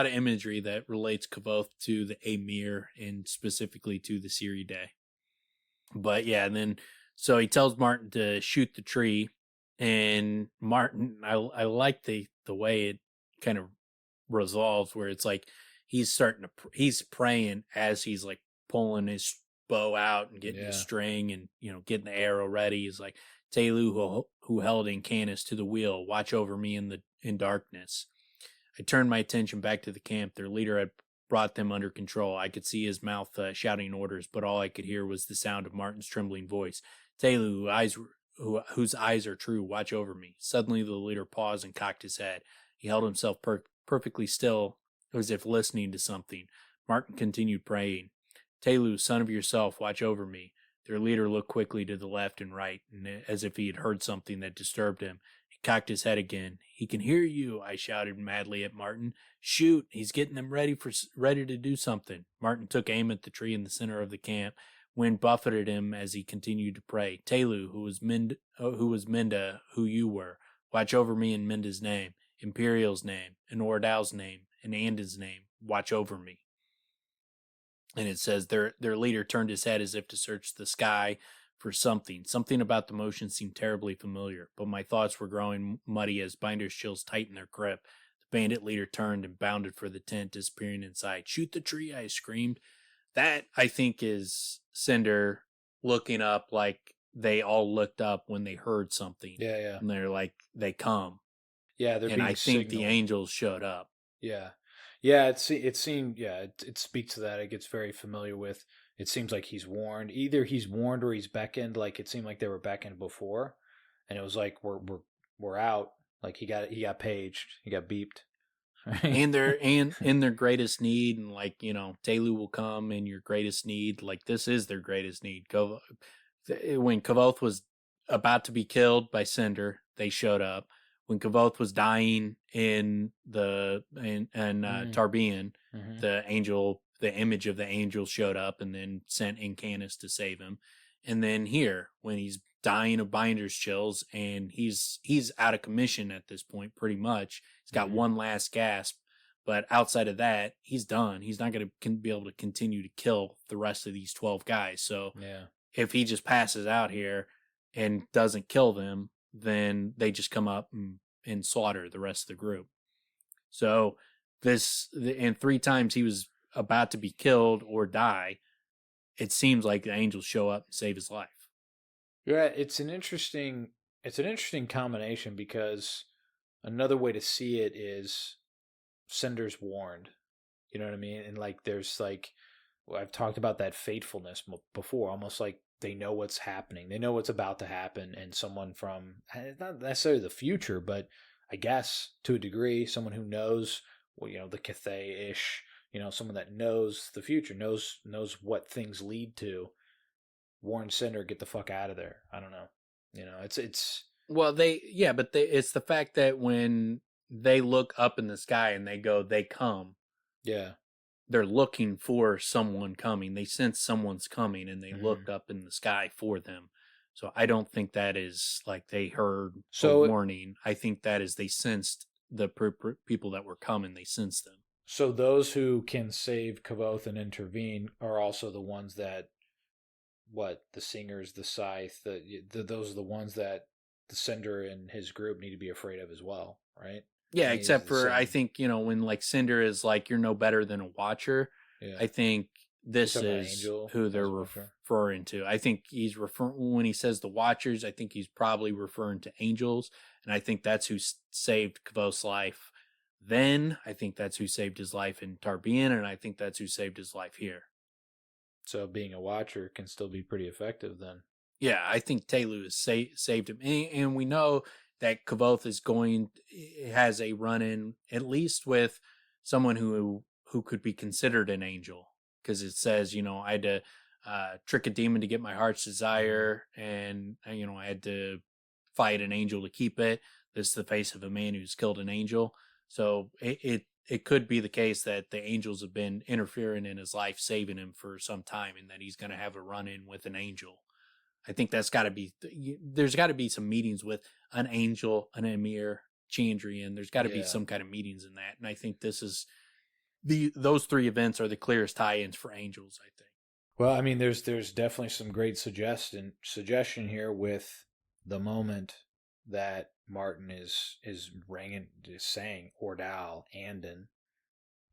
imagery that relates Kvothe to the Amir and specifically to the Siri day. But yeah, and then so he tells Martin to shoot the tree, and Martin, I like the way it kind of resolves, where it's like he's praying as he's like pulling his bow out and getting his string and getting the arrow ready. He's like, Telu, who held Incanus to the wheel, watch over me in darkness. I turned my attention back to the camp. Their leader had brought them under control. I could see his mouth shouting orders, but all I could hear was the sound of Martin's trembling voice. Telu, whose eyes are true, watch over me. Suddenly the leader paused and cocked his head. He held himself perfectly still, as if listening to something. Martin continued praying. Telu, son of yourself, watch over me. Their leader looked quickly to the left and right, and as if he had heard something that disturbed him. He cocked his head again. He can hear you, I shouted madly at Martin. Shoot, he's getting them ready to do something. Martin took aim at the tree in the center of the camp. Wind buffeted him as he continued to pray. Telu, who was Minda, who you were, watch over me in Minda's name, Imperial's name, in Ordal's name, in Anda's name, watch over me. And it says their leader turned his head as if to search the sky for something. Something about the motion seemed terribly familiar, but my thoughts were growing muddy as Binder's chills tightened their grip. The bandit leader turned and bounded for the tent, disappearing inside. Shoot the tree, I screamed. That, I think, is Cinder looking up like they all looked up when they heard something. Yeah, yeah. And they're like, they come. Yeah, they're and being I think signaled. the angels showed up. Yeah. Yeah, it seemed, yeah, it speaks to that. It gets very familiar with, it seems like he's warned. Either he's warned or he's beckoned. Like, it seemed like they were beckoned before. And it was like, we're out. Like, he got paged. He got beeped. Right? And they're in their greatest need, and like, Telu will come in your greatest need. Like, this is their greatest need. When Kvothe was about to be killed by Cinder, they showed up. When Kvothe was dying in Tarbean, the image of the angel showed up and then sent Incanus to save him. And then here, when he's dying of binder's chills and he's out of commission at this point, pretty much. He's got one last gasp, but outside of that, he's done. He's not going to be able to continue to kill the rest of these 12 guys. So if he just passes out here and doesn't kill them, then they just come up and slaughter the rest of the group. So and 3 times he was about to be killed or die, it seems like the angels show up and save his life. Yeah, it's an interesting combination, because another way to see it is Cinder's warned. You know what I mean? And like, there's like, I've talked about that fatefulness before, almost like they know what's happening. They know what's about to happen, and someone from, not necessarily the future, but I guess to a degree, someone who knows, well, the Kvothe-ish, someone that knows the future, knows what things lead to, warn Cinder, get the fuck out of there. I don't know. It's well, it's the fact that when they look up in the sky and they come. Yeah. They're looking for someone coming. They sense someone's coming and they look up in the sky for them. So I don't think that is like they heard a warning. I think that is they sensed the people that were coming. They sensed them. So those who can save Kvothe and intervene are also the ones that, the singers, the scythe, those are the ones that the Cinder and his group need to be afraid of as well, right? Yeah, except for I think, when like Cinder is like, you're no better than a watcher. Yeah. I think this is who they're referring to. I think he's when he says the watchers, I think he's probably referring to angels. And I think that's who saved Kvothe's life then. I think that's who saved his life in Tarbean. And I think that's who saved his life here. So being a watcher can still be pretty effective then. Yeah, I think Telu has saved him. And we know that Kvothe has a run-in, at least with someone who could be considered an angel. Because it says, I had to trick a demon to get my heart's desire, and, I had to fight an angel to keep it. This is the face of a man who's killed an angel. So it could be the case that the angels have been interfering in his life, saving him for some time, and that he's going to have a run-in with an angel. I think there's got to be some meetings with an angel, an emir, Chandrian. There's got to be some kind of meetings in that. And I think this is those 3 events are the clearest tie-ins for angels, I think. Well, I mean, there's definitely some great suggestion here with the moment that Martin is saying Ordal, Andon,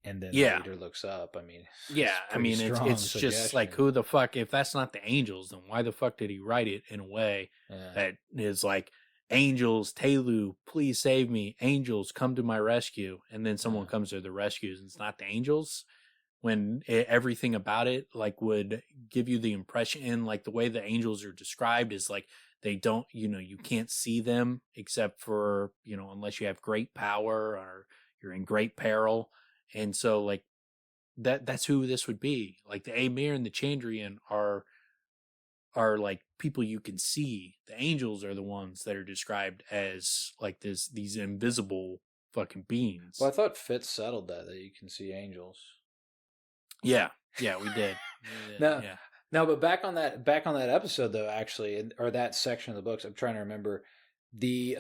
and then later looks up. I mean, it's just like, who the fuck, if that's not the angels, then why the fuck did he write it in a way that is like, angels, Telu, please save me, angels, come to my rescue, and then someone comes to the rescue and it's not the angels, when everything about it like would give you the impression, like the way the angels are described is like, they don't, you can't see them except for, unless you have great power or you're in great peril. And so like that's who this would be. Like the Amir and the Chandrian are like people you can see. The angels are the ones that are described as like these invisible fucking beings. Well, I thought Fitz settled that you can see angels. Yeah, we did. No, but back on that episode though, actually, or that section of the books, I'm trying to remember the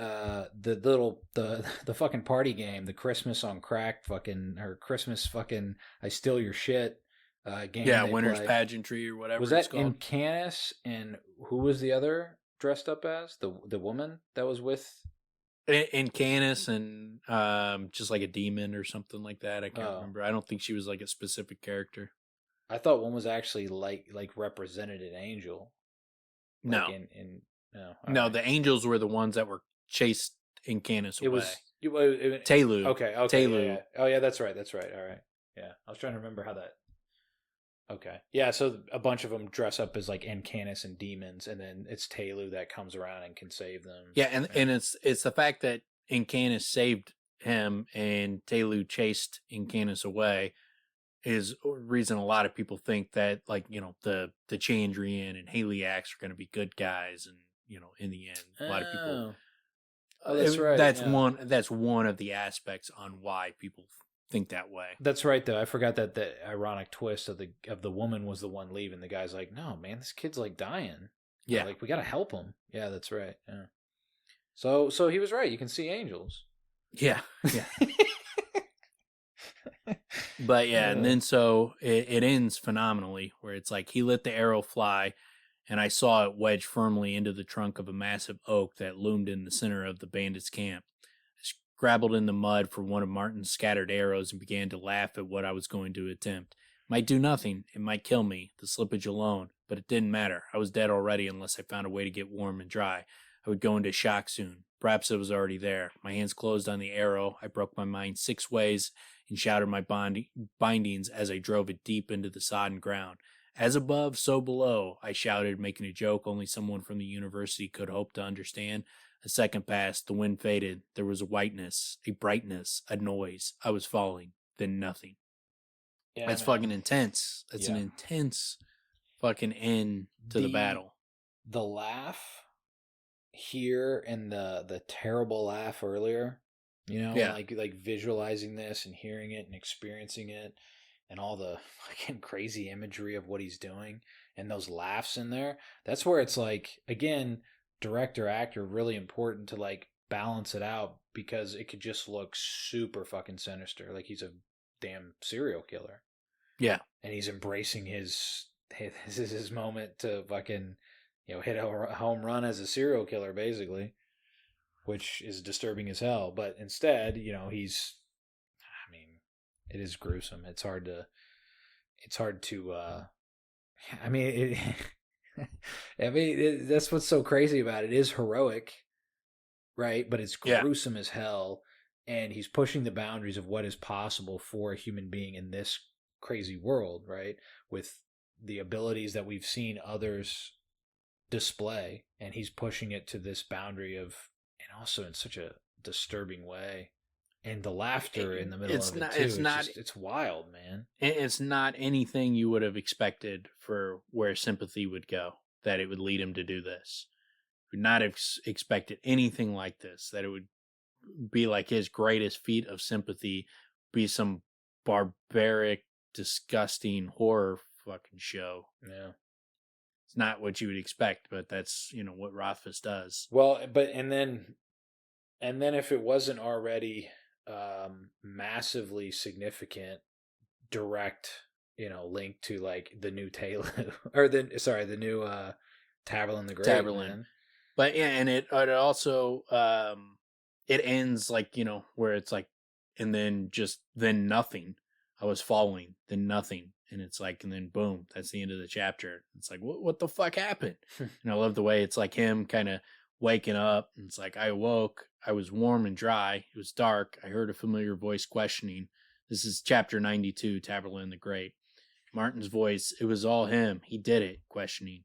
fucking party game, the Christmas on crack fucking, or Christmas fucking I steal your shit game Yeah, they winner's play. pageantry or Was whatever it's that called. in Canis, and who was the other dressed up as the woman that was with? In Canis and just like a demon or something like that. I can't Oh, remember. I don't think she was like a specific character. I thought one was actually like represented an angel, like No, in. No, all no, right. the angels were the ones that were chased in Canis It away. was Telu, okay, yeah, Telu. yeah. Oh yeah, that's right, that's right. All right, yeah. I was trying to remember how that. Okay, yeah. So a bunch of them dress up as like Incanus and demons, and then it's Telu that comes around and can save them. Yeah, Yeah. and it's the fact that Incanus saved him and Telu chased Incanus away is a reason a lot of people think that, like, the Chandrian and Haliax are going to be good guys, and in the end a lot of people Oh, oh, that's right. Yeah, that's one of the aspects on why people think that way. that's right. Though I forgot that the ironic twist of the woman was the one leaving. The guy's like, "No, man, this kid's like dying. Yeah, Like we gotta help him." Yeah, that's right. Yeah. So he was right. You can see angels. yeah, yeah. But yeah, and Uh, then so it ends phenomenally, where it's like he let the arrow fly, and I saw it wedge firmly into the trunk of a massive oak that loomed in the center of the bandits' camp. I scrabbled in the mud for one of Martin's scattered arrows and began to laugh at what I was going to attempt. Might do nothing, it might kill me, the slippage alone, but it didn't matter. I was dead already unless I found a way to get warm and dry. I would go into shock soon. Perhaps it was already there. My hands closed on the arrow. I broke my mind 6 ways and shouted my bindings as I drove it deep into the sodden ground. As above, so below, I shouted, making a joke only someone from the university could hope to understand. A second passed, the wind faded. There was a whiteness, a brightness, a noise. I was falling, then nothing. yeah, That's man. fucking intense. That's an Yeah. intense fucking end to the The battle. the laugh here and the terrible laugh earlier, Yeah. like visualizing this and hearing it and experiencing it and all the fucking crazy imagery of what he's doing and those laughs in there. That's where it's like, again, director actor really important to like balance it out, because it could just look super fucking sinister, like he's a damn serial killer Yeah. and he's embracing this is his moment to fucking hit a home run as a serial killer, basically, which is disturbing as hell. But instead, he's, I mean, it is gruesome. It's hard to I mean that's what's so crazy about it. It is heroic, right? But it's Yeah. gruesome as hell, and he's pushing the boundaries of what is possible for a human being in this crazy world, right? With the abilities that we've seen others display, and he's pushing it to this boundary of, and also in such a disturbing way. And the laughter in the middle It's of it not. too. It's not. It's wild, man. It's not anything you would have expected for where Sympathy would go. That it would lead him to do this. Would not have expected anything like this. That it would be like his greatest feat of sympathy, be some barbaric, disgusting horror fucking show. Yeah. It's not what you would expect, but that's what Rothfuss does. Well, but and then if it wasn't already massively significant direct link to like the new Taylor or the new Taberlin the Great, Taberlin. man. But yeah, and it also it ends like where it's like, and then nothing. I was falling, then nothing, and it's like, and then boom, that's the end of the chapter. It's like, what the fuck happened? And I love the way it's like him kind of waking up, and it's like, I awoke, I was warm and dry, it was dark, I heard a familiar voice questioning. This is chapter 92, Taberlin the Great. Martin's voice, it was all him. He did it, questioning.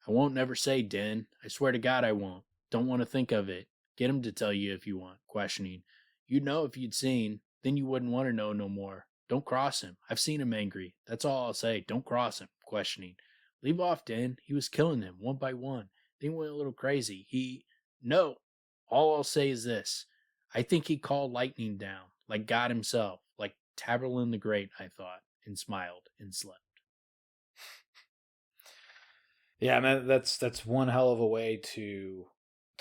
I won't never say, Den. I swear to God I won't. Don't want to think of it. Get him to tell you if you want, questioning. You'd know if you'd seen. Then you wouldn't want to know no more. Don't cross him. I've seen him angry. That's all I'll say. Don't cross him, questioning. Leave off, Den. He was killing them one by one. Then he went a little crazy. No. All I'll say is this. I think he called lightning down, like God himself, like Taberlin the Great, I thought, and smiled and slept. Yeah, man, that's one hell of a way to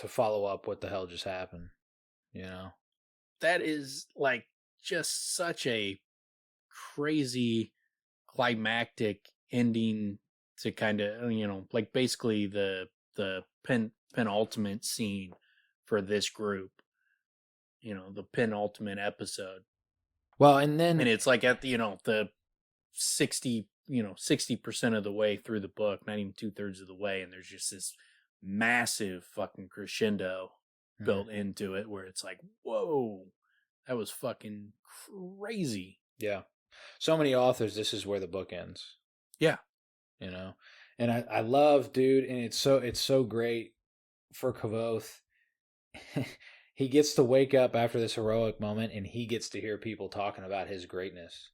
follow up what the hell just happened. That is like just such a crazy climactic ending to kind of, like basically the penultimate scene for this group, the penultimate episode. Well, and then and it's like at the 60% of the way through the book, not even 2/3 of the way, and there's just this massive fucking crescendo built into it where it's like, whoa, that was fucking crazy. Yeah. So many authors, this is where the book ends. Yeah. And I love, dude, and it's so great for Kvothe. He gets to wake up after this heroic moment, and he gets to hear people talking about his greatness.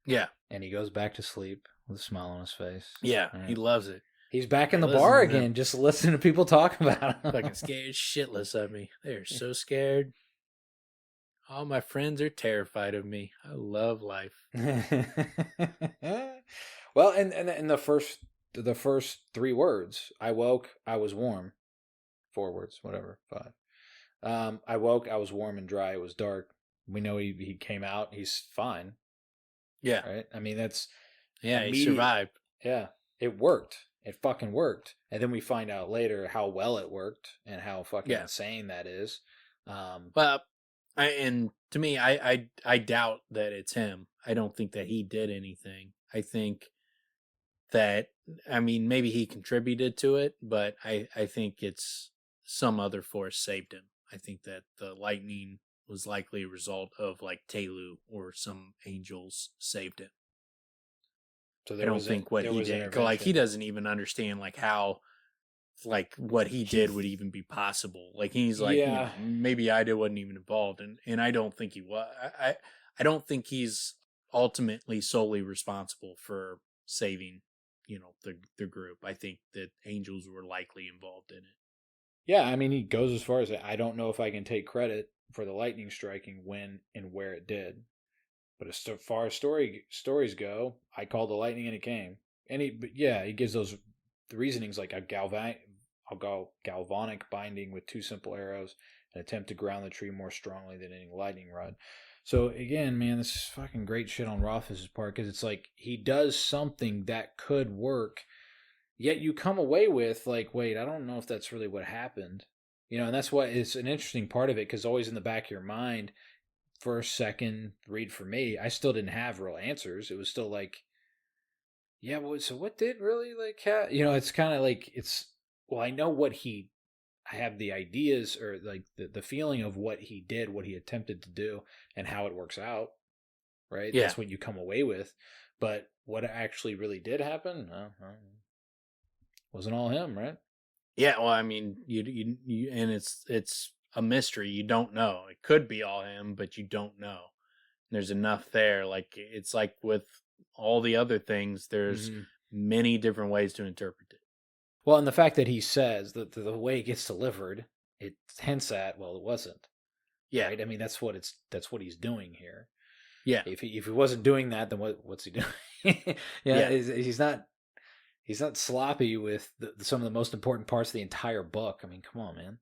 Yeah. And he goes back to sleep with a smile on his face. Yeah, right? He loves it. He's back in the bar again, just listening to people talk about him. Fucking scared shitless of me. They're so scared. All my friends are terrified of me. I love life. Well, and the first 3 words, I woke, I was warm. 4 words, whatever, 5. I woke, I was warm and dry. It was dark. We know he came out. He's fine. Yeah. Right? I mean, that's... Yeah, he survived. Yeah. It worked. It fucking worked. And then we find out later how well it worked and how fucking insane that is. But and to me, I doubt that it's him. I don't think that he did anything. I think that, I mean, maybe he contributed to it, but I think it's some other force saved him. I think that the lightning was likely a result of like Telu or some angels saved him. So I don't think what he did, like he doesn't even understand like how, like what he did would even be possible. Like he's like, maybe Ida wasn't even involved, and I don't think he was. I don't think he's ultimately solely responsible for saving, the group. I think that angels were likely involved in it. Yeah, I mean, he goes as far as, I don't know if I can take credit for the lightning striking when and where it did. But as far as stories go, I called the lightning and it came. And he gives those the reasonings like a galvanic binding with 2 simple arrows, an attempt to ground the tree more strongly than any lightning rod. So again, man, this is fucking great shit on Rothfuss's part, because it's like he does something that could work, yet you come away with like, wait, I don't know if that's really what happened. And that's what is an interesting part of it, because always in the back of your mind, first, second read for me, I still didn't have real answers. It was still like, yeah, well, so what did really like happen? It's kind of like, I know I have the ideas or like the feeling of what he did, what he attempted to do, and how it works out, right? Yeah. That's what you come away with. But what actually really did happen, wasn't all him, right? Yeah, well, I mean, you and it's a mystery. You don't know. It could be all him, but you don't know. There's enough there. Like it's like with all the other things, there's many different ways to interpret it. Well, and the fact that he says that the way it gets delivered, it hints at, well, it wasn't. Yeah, right? I mean, that's what he's doing here. Yeah. If he wasn't doing that, then what's he doing? He's not sloppy with some of the most important parts of the entire book. I mean, come on, man.